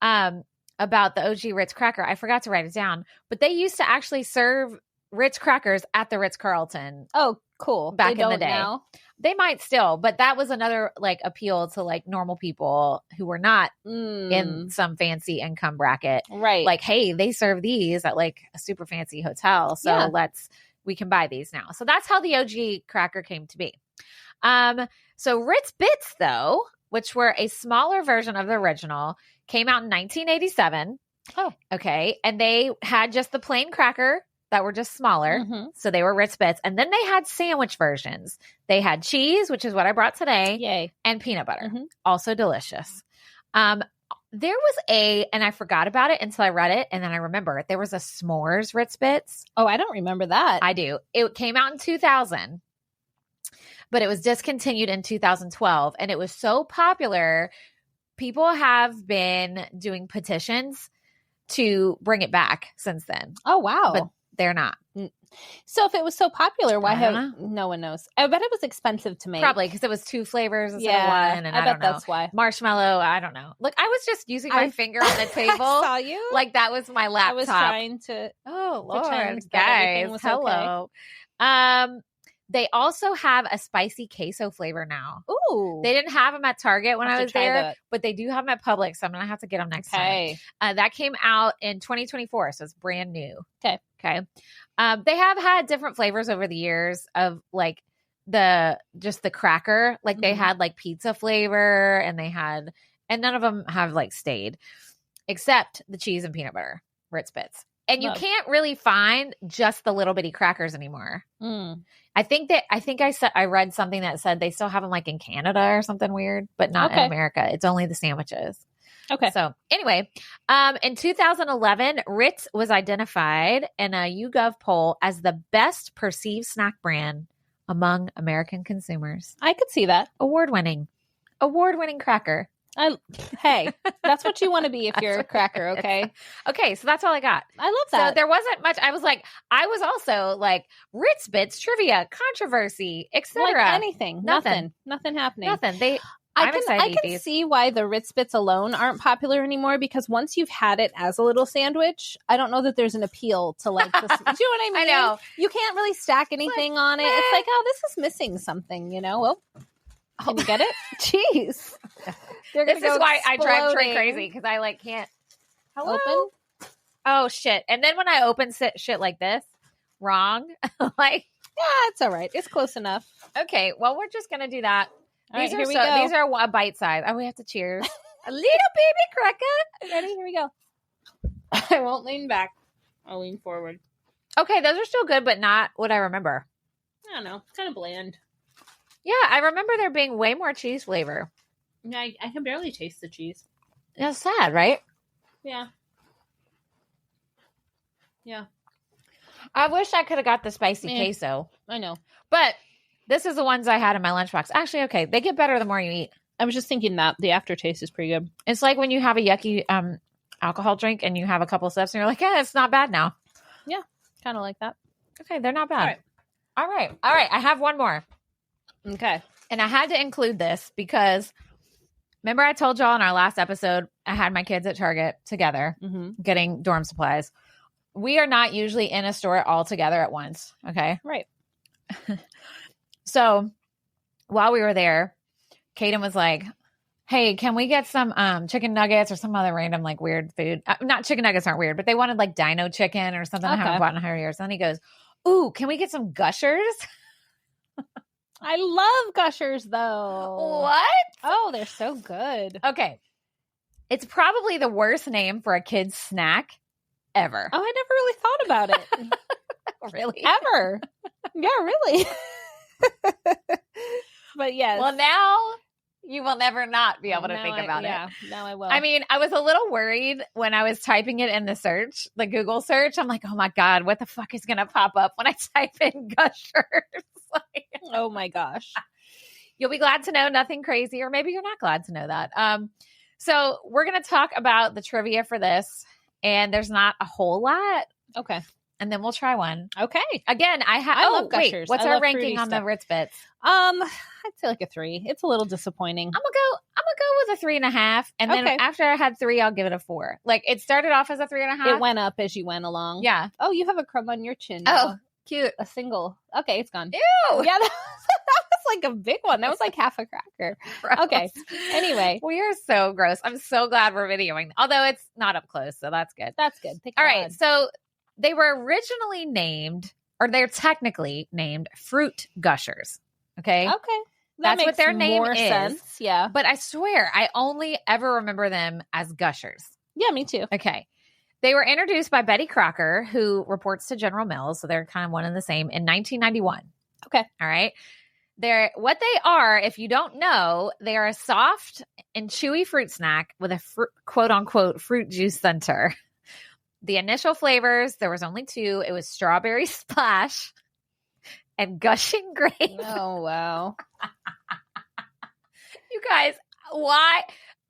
Speaker 2: about the OG Ritz cracker, I forgot to write it down, but they used to actually serve Ritz crackers at the Ritz-Carlton.
Speaker 1: Oh, cool.
Speaker 2: Back in the day.
Speaker 1: Now?
Speaker 2: They might still, but that was another like appeal to like normal people who were not in some fancy income bracket.
Speaker 1: Right.
Speaker 2: Like, hey, they serve these at like a super fancy hotel. So we can buy these now. So that's how the OG cracker came to be. So Ritz Bits, though, which were a smaller version of the original, came out in 1987.
Speaker 1: Oh.
Speaker 2: Okay. And they had just the plain cracker that were just smaller.
Speaker 1: Mm-hmm.
Speaker 2: So they were Ritz Bits. And then they had sandwich versions. They had cheese, which is what I brought today.
Speaker 1: Yay.
Speaker 2: And peanut butter. Mm-hmm. Also delicious. There was and I forgot about it until I read it. And then I remember there was a s'mores Ritz Bits.
Speaker 1: Oh, I don't remember that.
Speaker 2: I do. It came out in 2000. But it was discontinued in 2012. And it was so popular, people have been doing petitions to bring it back since then.
Speaker 1: Oh, wow.
Speaker 2: But they're not.
Speaker 1: So if it was so popular, why no one knows? I bet it was expensive to make.
Speaker 2: Probably because it was 2 flavors instead of one. And I bet
Speaker 1: that's why.
Speaker 2: Marshmallow, I don't know. Look, I was just using my finger on the table.
Speaker 1: I saw you.
Speaker 2: Like that was my laptop.
Speaker 1: I was trying to
Speaker 2: Lord, guys, hello. Okay. They also have a spicy queso flavor now.
Speaker 1: Ooh.
Speaker 2: They didn't have them at Target when I was there, but they do have them at Publix, so I'm going to have to get them next time. That came out in 2024, so it's brand new. Okay. They have had different flavors over the years of like the cracker. Like they had like pizza flavor and none of them have like stayed except the cheese and peanut butter Ritz Bits. And you can't really find just the little bitty crackers anymore. I read something that said they still have them like in Canada or something weird, but not in America. It's only the sandwiches. Okay. So anyway, in 2011, Ritz was identified in a YouGov poll as the best perceived snack brand among American consumers.
Speaker 1: I could see that.
Speaker 2: Award-winning cracker.
Speaker 1: Hey, that's what you want to be if you're a cracker, okay?
Speaker 2: Okay, so that's all I got.
Speaker 1: I love that.
Speaker 2: So there wasn't much. I was also like Ritz Bits trivia, controversy, etc.
Speaker 1: Like anything. Nothing happening.
Speaker 2: Nothing.
Speaker 1: I can see why the Ritz Bits alone aren't popular anymore because once you've had it as a little sandwich, I don't know that there's an appeal to like this. Do you know what I mean?
Speaker 2: I know.
Speaker 1: You can't really stack anything on it. It's like, oh, this is missing something, Well, Can you get it? Jeez.
Speaker 2: This is why I drive Trey crazy, because I can't. Hello?
Speaker 1: Open.
Speaker 2: Oh, shit. And then when I open shit like this, wrong.
Speaker 1: Yeah, it's all right. It's close enough.
Speaker 2: Okay, well, we're just going to do that.
Speaker 1: These are
Speaker 2: a bite size. Oh, we have to cheers. A little baby cracker.
Speaker 1: Ready? Here we go. I won't lean back. I'll lean forward.
Speaker 2: Okay, those are still good, but not what I remember.
Speaker 1: I don't know. It's kind of bland.
Speaker 2: Yeah, I remember there being way more cheese flavor.
Speaker 1: Yeah, I can barely taste the cheese.
Speaker 2: That's sad, right?
Speaker 1: Yeah. Yeah.
Speaker 2: I wish I could have got the spicy queso.
Speaker 1: I know.
Speaker 2: But this is the ones I had in my lunchbox. Actually, okay, they get better the more you eat.
Speaker 1: I was just thinking that the aftertaste is pretty good.
Speaker 2: It's like when you have a yucky alcohol drink and you have a couple sips and you're like, yeah, it's not bad now.
Speaker 1: Yeah, kind of like that.
Speaker 2: Okay, they're not bad. All right. I have one more.
Speaker 1: Okay.
Speaker 2: And I had to include this because remember I told y'all in our last episode, I had my kids at Target together getting dorm supplies. We are not usually in a store all together at once. Okay.
Speaker 1: Right.
Speaker 2: So while we were there, Kaden was like, hey, can we get some chicken nuggets or some other random weird food? Not chicken nuggets aren't weird, but they wanted dino chicken or something I haven't bought in 100 years. And then he goes, ooh, can we get some Gushers?
Speaker 1: I love Gushers though.
Speaker 2: What?
Speaker 1: Oh, they're so good.
Speaker 2: Okay. It's probably the worst name for a kid's snack ever.
Speaker 1: Oh, I never really thought about it.
Speaker 2: Really?
Speaker 1: Ever. Yeah, really. But yes.
Speaker 2: Well, now you will never not be able to think about it.
Speaker 1: Yeah, now I will.
Speaker 2: I mean, I was a little worried when I was typing it in the search, the Google search. I'm like, oh my God, what the fuck is going to pop up when I type in Gushers?
Speaker 1: Oh my gosh.
Speaker 2: You'll be glad to know nothing crazy, or maybe you're not glad to know that. So we're going to talk about the trivia for this, and there's not a whole lot.
Speaker 1: Okay.
Speaker 2: And then we'll try one.
Speaker 1: Okay.
Speaker 2: Again, I
Speaker 1: love Gushers.
Speaker 2: What's our ranking on the Ritz Bits?
Speaker 1: I'd say a 3. It's a little disappointing.
Speaker 2: I'm gonna go with a 3.5, and then after I had 3, I'll give it a 4. It started off as a 3.5.
Speaker 1: It went up as you went along.
Speaker 2: Yeah.
Speaker 1: Oh, you have a crumb on your chin.
Speaker 2: Oh, cute.
Speaker 1: A single. Okay, it's gone.
Speaker 2: Ew.
Speaker 1: Yeah, that was a big one. That was half a cracker.
Speaker 2: Gross.
Speaker 1: Okay. Anyway,
Speaker 2: we are so gross. I'm so glad we're videoing, although it's not up close, so that's good.
Speaker 1: That's good.
Speaker 2: All right, so they were originally named, or they're technically named, Fruit Gushers. Okay.
Speaker 1: Okay.
Speaker 2: That's what their name is.
Speaker 1: Sense. Yeah.
Speaker 2: But I swear, I only ever remember them as Gushers.
Speaker 1: Yeah, me too.
Speaker 2: Okay. They were introduced by Betty Crocker, who reports to General Mills, so they're kind of one and the same, in 1991.
Speaker 1: Okay.
Speaker 2: All right. What they are, if you don't know, they are a soft and chewy fruit snack with a quote unquote fruit juice center. The initial flavors, there was only 2. It was strawberry splash and gushing grape.
Speaker 1: Oh, wow.
Speaker 2: You guys, why?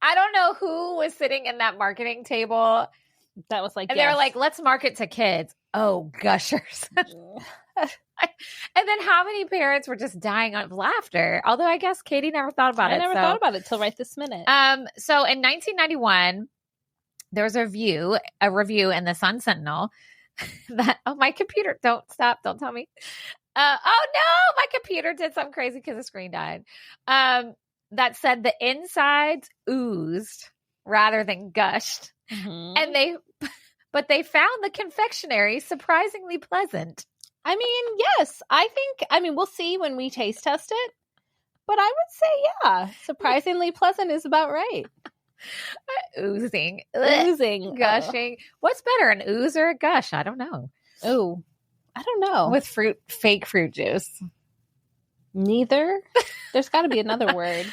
Speaker 2: I don't know who was sitting in that marketing table.
Speaker 1: That was
Speaker 2: and they were like, let's market to kids. Oh, Gushers. And then how many parents were just dying of laughter? Although I guess Katie never thought about it.
Speaker 1: I never thought about it till right this minute.
Speaker 2: So in 1991, there was a review in the Sun Sentinel that, my computer, don't stop. Don't tell me. Oh no, my computer did something crazy because the screen died. That said the insides oozed rather than gushed.
Speaker 1: Mm-hmm.
Speaker 2: And they found the confectionery surprisingly pleasant.
Speaker 1: I mean, yes, we'll see when we taste test it, but I would say, yeah, surprisingly pleasant is about right.
Speaker 2: Oozing, gushing. What's better, an ooze or a gush? I don't know.
Speaker 1: Oh, I don't know.
Speaker 2: With fake fruit juice.
Speaker 1: Neither. There's got to be another word.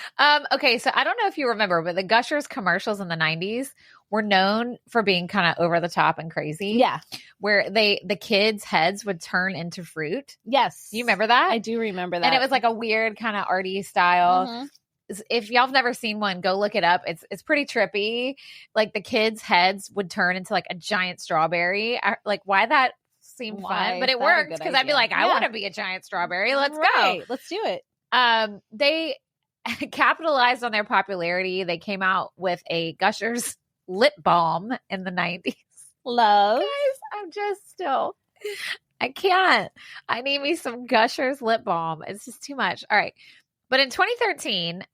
Speaker 2: Okay, so I don't know if you remember, but the Gushers commercials in the 90s were known for being kind of over the top and crazy.
Speaker 1: Yeah.
Speaker 2: Where the kids' heads would turn into fruit.
Speaker 1: Yes.
Speaker 2: You remember that?
Speaker 1: I do remember that.
Speaker 2: And it was like a weird kind of arty style.
Speaker 1: Mm-hmm.
Speaker 2: If y'all have never seen one, go look it up. It's pretty trippy. Like the kids' heads would turn into like a giant strawberry. Why that seemed fun, but it worked because I'd be like, I want to be a giant strawberry. Let's go.
Speaker 1: Let's do it.
Speaker 2: They capitalized on their popularity. They came out with a Gushers lip balm in the 90s.
Speaker 1: Love.
Speaker 2: Guys, I can't. I need me some Gushers lip balm. It's just too much. All right. But in 2013,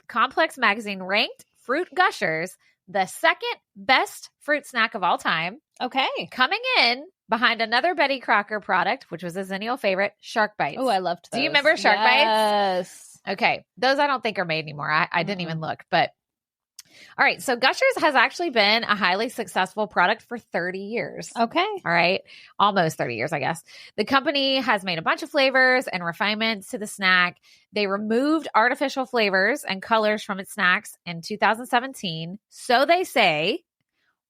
Speaker 2: Complex Magazine ranked Fruit Gushers the second best fruit snack of all time.
Speaker 1: Okay.
Speaker 2: Coming in behind another Betty Crocker product, which was a Xennial favorite, Shark Bites.
Speaker 1: Oh, I loved those.
Speaker 2: Do you remember Shark Bites?
Speaker 1: Yes.
Speaker 2: Okay. Those I don't think are made anymore. I didn't even look. But all right. So Gushers has actually been a highly successful product for 30 years.
Speaker 1: Okay.
Speaker 2: All right. Almost 30 years, I guess. The company has made a bunch of flavors and refinements to the snack. They removed artificial flavors and colors from its snacks in 2017. So they say.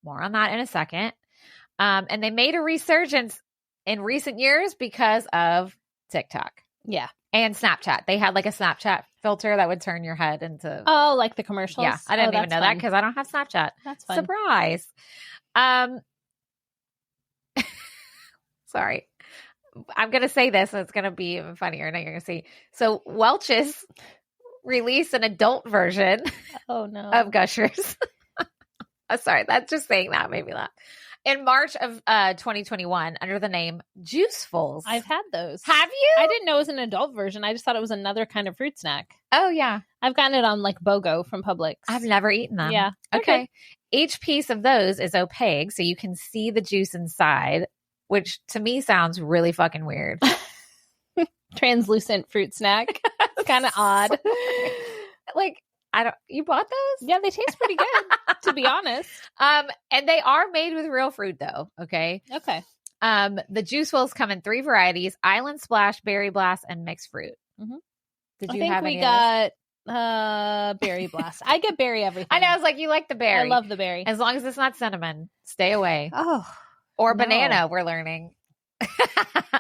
Speaker 2: More on that in a second. And they made a resurgence in recent years because of TikTok.
Speaker 1: Yeah.
Speaker 2: And Snapchat. They had like a Snapchat filter that would turn your head into.
Speaker 1: Oh, like the commercials?
Speaker 2: Yeah. I didn't even know that because I don't have Snapchat.
Speaker 1: That's fun.
Speaker 2: Surprise. Sorry. I'm going to say this. And it's going to be even funnier. And you're going to see. So Welch's released an adult version of Gushers. Sorry. That's just saying that made me laugh. In March of 2021 under the name Juicefuls.
Speaker 1: I've had those.
Speaker 2: Have you?
Speaker 1: I didn't know it was an adult version. I just thought it was another kind of fruit snack.
Speaker 2: Oh, yeah.
Speaker 1: I've gotten it on like BOGO from Publix.
Speaker 2: I've never eaten them.
Speaker 1: Yeah.
Speaker 2: Okay. Each piece of those is opaque, so you can see the juice inside, which to me sounds really fucking weird.
Speaker 1: Translucent fruit snack. It's kind of odd.
Speaker 2: Like, you bought those?
Speaker 1: Yeah, they taste pretty good, to be honest.
Speaker 2: And they are made with real fruit though. Okay.
Speaker 1: Okay.
Speaker 2: The Juicefuls come in 3 varieties: Island Splash, Berry Blast, and Mixed Fruit.
Speaker 1: Mm-hmm.
Speaker 2: Did you
Speaker 1: I think
Speaker 2: have
Speaker 1: we
Speaker 2: any
Speaker 1: got Berry Blast. I get berry everything.
Speaker 2: I know. I was like, you like the berry.
Speaker 1: I love the berry.
Speaker 2: As long as it's not cinnamon, stay away.
Speaker 1: Oh.
Speaker 2: Or banana, we're learning.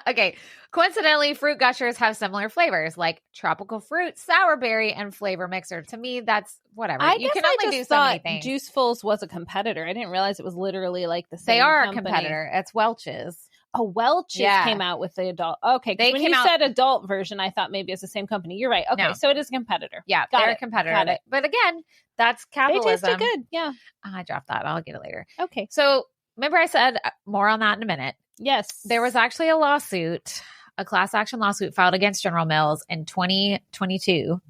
Speaker 2: Okay. Coincidentally, Fruit Gushers have similar flavors like tropical fruit, sour berry, and flavor mixer. To me, that's whatever.
Speaker 1: I
Speaker 2: You
Speaker 1: guess
Speaker 2: can
Speaker 1: I
Speaker 2: only
Speaker 1: just
Speaker 2: do so many
Speaker 1: thought
Speaker 2: things.
Speaker 1: Juicefuls was a competitor. I didn't realize it was literally like the same
Speaker 2: They are
Speaker 1: company.
Speaker 2: a competitor. It's Welch's.
Speaker 1: Oh, Welch's came out with the adult. Okay.
Speaker 2: They
Speaker 1: when
Speaker 2: came
Speaker 1: you
Speaker 2: out-
Speaker 1: said adult version, I thought maybe it's the same company. You're right. Okay.
Speaker 2: No.
Speaker 1: So it is a competitor.
Speaker 2: Yeah,
Speaker 1: Got
Speaker 2: they're
Speaker 1: it.
Speaker 2: a competitor.
Speaker 1: Got it.
Speaker 2: But again, that's
Speaker 1: They
Speaker 2: capitalism.
Speaker 1: tasted good. Yeah.
Speaker 2: I dropped that. I'll get it later.
Speaker 1: Okay.
Speaker 2: So remember I said more on that in a minute.
Speaker 1: Yes.
Speaker 2: There was actually a class action lawsuit filed against General Mills in 2022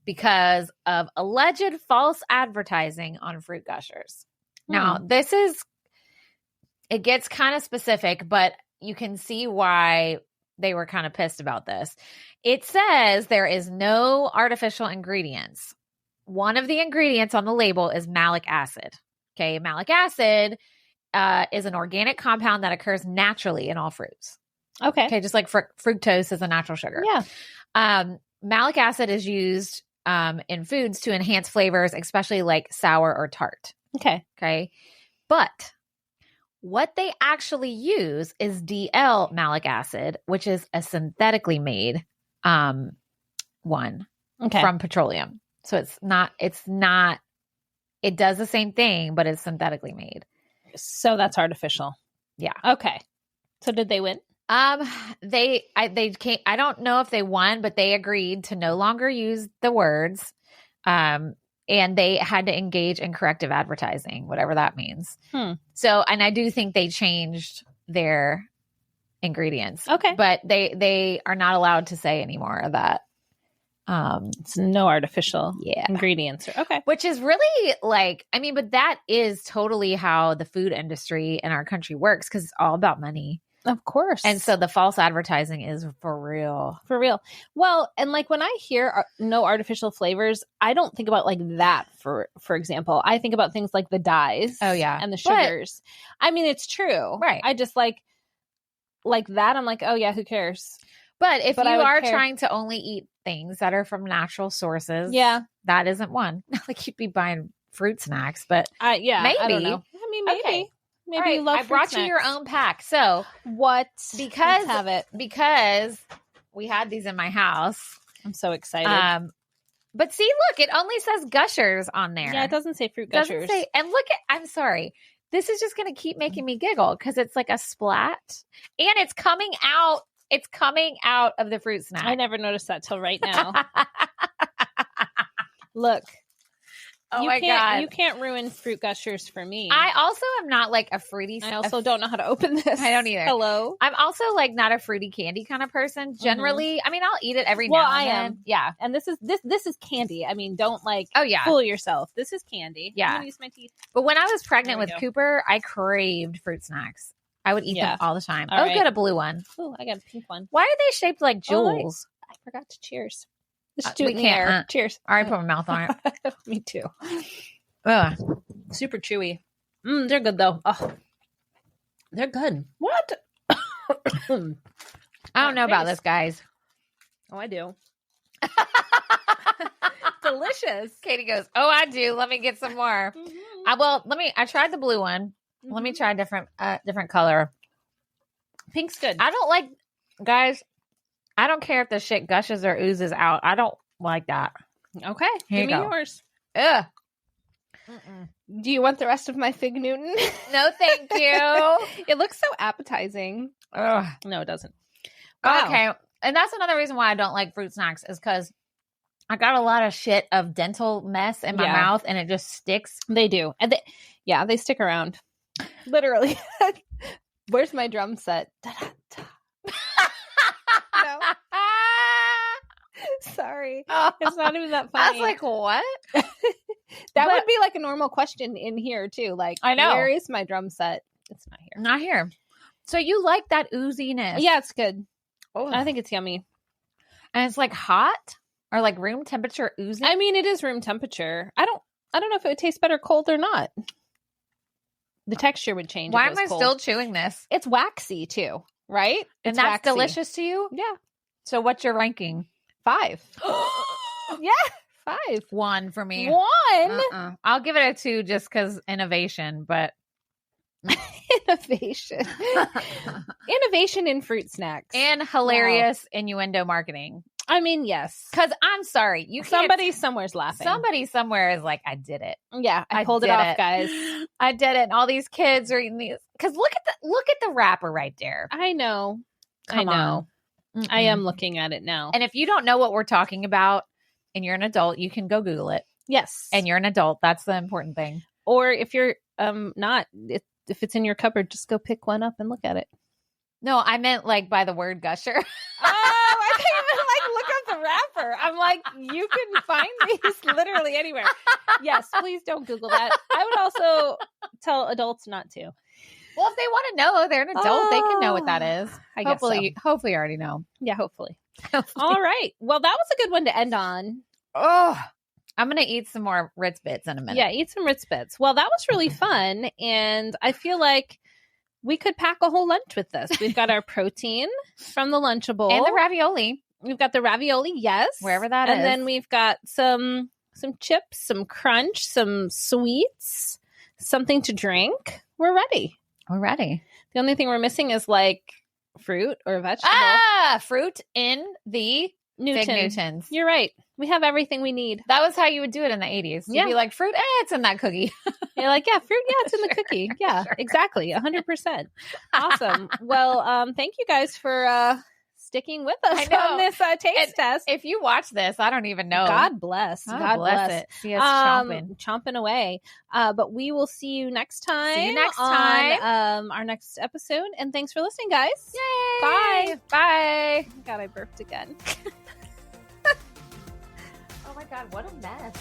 Speaker 2: because of alleged false advertising on Fruit Gushers. Now, it gets kind of specific, but you can see why they were kind of pissed about this. It says there is no artificial ingredients. One of the ingredients on the label is malic acid. Okay, malic acid is an organic compound that occurs naturally in all fruits. Okay, just like fructose is a natural sugar.
Speaker 1: Yeah.
Speaker 2: Malic acid is used in foods to enhance flavors, especially like sour or tart. Okay. But what they actually use is DL malic acid, which is a synthetically made one from petroleum. So it does the same thing, but it's synthetically made.
Speaker 1: So that's artificial.
Speaker 2: Yeah.
Speaker 1: Okay. So did they win?
Speaker 2: They came, I don't know if they won, but they agreed to no longer use the words. And they had to engage in corrective advertising, whatever that means. So, and I do think they changed their ingredients.
Speaker 1: Okay.
Speaker 2: But they are not allowed to say anymore that
Speaker 1: it's no artificial ingredients. Okay.
Speaker 2: Which is really but that is totally how the food industry in our country works, because it's all about money.
Speaker 1: Of course.
Speaker 2: And so the false advertising is for real.
Speaker 1: For real. Well, and like when I hear no artificial flavors, I don't think about like that, for example. I think about things like the dyes.
Speaker 2: Oh, yeah.
Speaker 1: And the sugars. I mean, it's true.
Speaker 2: Right.
Speaker 1: I just like that. I'm like, oh, yeah, who cares?
Speaker 2: But if you are trying to only eat things that are from natural sources, that isn't one. Like you'd be buying fruit snacks, but
Speaker 1: maybe.
Speaker 2: I
Speaker 1: don't know. I mean, maybe.
Speaker 2: Okay.
Speaker 1: Maybe
Speaker 2: right,
Speaker 1: you love
Speaker 2: I brought you your own pack. So
Speaker 1: what?
Speaker 2: Because
Speaker 1: Let's have it.
Speaker 2: Because we had these in my house.
Speaker 1: I'm so excited.
Speaker 2: But see, look, it only says Gushers on there.
Speaker 1: Yeah, it doesn't say Fruit Gushers.
Speaker 2: And look at, I'm sorry. This is just going to keep making me giggle because it's like a splat and it's coming out. It's coming out of the fruit snack.
Speaker 1: I never noticed that till right now. Look.
Speaker 2: Oh my God.
Speaker 1: You can't ruin fruit gushers for me.
Speaker 2: I also am not like a fruity.
Speaker 1: I also don't know how to open this.
Speaker 2: I don't either.
Speaker 1: Hello.
Speaker 2: I'm also like not a fruity candy kind of person. Generally, I mean, I'll eat it every now and then.
Speaker 1: I am.
Speaker 2: Yeah.
Speaker 1: And this is candy. I mean, don't like
Speaker 2: yeah.
Speaker 1: fool yourself. This is candy.
Speaker 2: Yeah.
Speaker 1: I'm gonna use my teeth.
Speaker 2: But when I was pregnant with
Speaker 1: go.
Speaker 2: Cooper, I craved fruit snacks. I would eat them all the time.
Speaker 1: All right.
Speaker 2: Get a blue one.
Speaker 1: Oh, I got a pink one.
Speaker 2: Why are they shaped like jewels?
Speaker 1: I forgot to cheers. Let's
Speaker 2: We
Speaker 1: do it in the air.
Speaker 2: can't.
Speaker 1: Cheers.
Speaker 2: I already put my mouth on it.
Speaker 1: Me too.
Speaker 2: Ugh.
Speaker 1: Super chewy. They're good though. Oh, they're good. What?
Speaker 2: I don't know about this, guys.
Speaker 1: Oh, I do. Delicious.
Speaker 2: Katie goes, oh, I do. Let me get some more. I tried the blue one. Let me try a different color.
Speaker 1: Pink's good.
Speaker 2: I don't like, guys, I don't care if the shit gushes or oozes out. I don't like that.
Speaker 1: Okay.
Speaker 2: Here
Speaker 1: Give me yours.
Speaker 2: Ugh.
Speaker 1: Do you want the rest of my Fig Newton?
Speaker 2: No, thank you.
Speaker 1: It looks so appetizing.
Speaker 2: Ugh.
Speaker 1: No, it doesn't. Wow.
Speaker 2: Okay. And that's another reason why I don't like fruit snacks is because I got a lot of shit of dental mess in my mouth and it just sticks.
Speaker 1: They do. And they stick around. Literally. Where's my drum set? Da-da-da. No. Sorry. It's not even that funny.
Speaker 2: I was like, what?
Speaker 1: That would be like a normal question in here too. Like,
Speaker 2: I know.
Speaker 1: Where is my drum set? It's not here.
Speaker 2: Not here. So you like that ooziness?
Speaker 1: Yeah, it's good.
Speaker 2: Oh,
Speaker 1: I think it's yummy.
Speaker 2: And it's like hot or like room temperature oozing.
Speaker 1: I mean, it is room temperature. I don't know if it would taste better cold or not. The texture would change.
Speaker 2: Why
Speaker 1: if it
Speaker 2: am
Speaker 1: was
Speaker 2: I
Speaker 1: cold.
Speaker 2: still chewing this?
Speaker 1: It's waxy too, right?
Speaker 2: And
Speaker 1: It's
Speaker 2: that's
Speaker 1: waxy.
Speaker 2: delicious to you?
Speaker 1: Yeah.
Speaker 2: So what's your ranking?
Speaker 1: 5. Yeah, 5.
Speaker 2: 1 for me.
Speaker 1: 1.
Speaker 2: I'll give it a 2 just because innovation, but
Speaker 1: Innovation. Innovation in fruit snacks.
Speaker 2: and hilarious innuendo marketing.
Speaker 1: I mean, yes.
Speaker 2: Because I'm sorry, you can't.
Speaker 1: Somebody somewhere's laughing.
Speaker 2: Somebody somewhere is like, I did it.
Speaker 1: Yeah, I pulled it
Speaker 2: did
Speaker 1: off, guys.
Speaker 2: I did it. And all these kids are eating these. Because look at the wrapper right there.
Speaker 1: I know.
Speaker 2: Come
Speaker 1: I know.
Speaker 2: on.
Speaker 1: I am looking at it now.
Speaker 2: And if you don't know what we're talking about and you're an adult, you can go Google it.
Speaker 1: Yes.
Speaker 2: And you're an adult. That's the important thing.
Speaker 1: Or if you're not, if it's in your cupboard, just go pick one up and look at it.
Speaker 2: No, I meant like by the word gusher.
Speaker 1: Oh, I can't even like look up the wrapper. I'm like, you can find these literally anywhere. Yes, please don't Google that. I would also tell adults not to.
Speaker 2: Well, if they want to know, they're an adult. They can know what that is.
Speaker 1: I guess
Speaker 2: Hopefully you already know.
Speaker 1: Yeah, hopefully. All right. Well, that was a good one to end on.
Speaker 2: Oh, I'm going to eat some more Ritz Bits in a minute.
Speaker 1: Yeah, eat some Ritz Bits. Well, that was really fun. And I feel like we could pack a whole lunch with this. We've got our protein from the Lunchable.
Speaker 2: And the ravioli.
Speaker 1: We've got the ravioli, yes.
Speaker 2: Wherever that
Speaker 1: is.
Speaker 2: is.
Speaker 1: And then we've got some chips, some crunch, some sweets, something to drink. We're ready.
Speaker 2: We're ready.
Speaker 1: The only thing we're missing is like fruit or vegetable.
Speaker 2: Fruit in the Fig Newtons.
Speaker 1: You're right. We have everything we need.
Speaker 2: That was how you would do it in the 80s. You'd be like, fruit, it's in that cookie.
Speaker 1: You're like, yeah, fruit, yeah, it's in the cookie. Yeah, sure. Exactly. 100%. Awesome. Well, thank you guys for sticking with us on this taste test.
Speaker 2: If you watch this, I don't even know.
Speaker 1: God bless. God bless
Speaker 2: it. See us chomping
Speaker 1: away. But we will see you next time.
Speaker 2: See you next time.
Speaker 1: On our next episode. And thanks for listening, guys.
Speaker 2: Yay.
Speaker 1: Bye.
Speaker 2: Bye.
Speaker 1: God, I burped again.
Speaker 2: Oh my God, what a mess.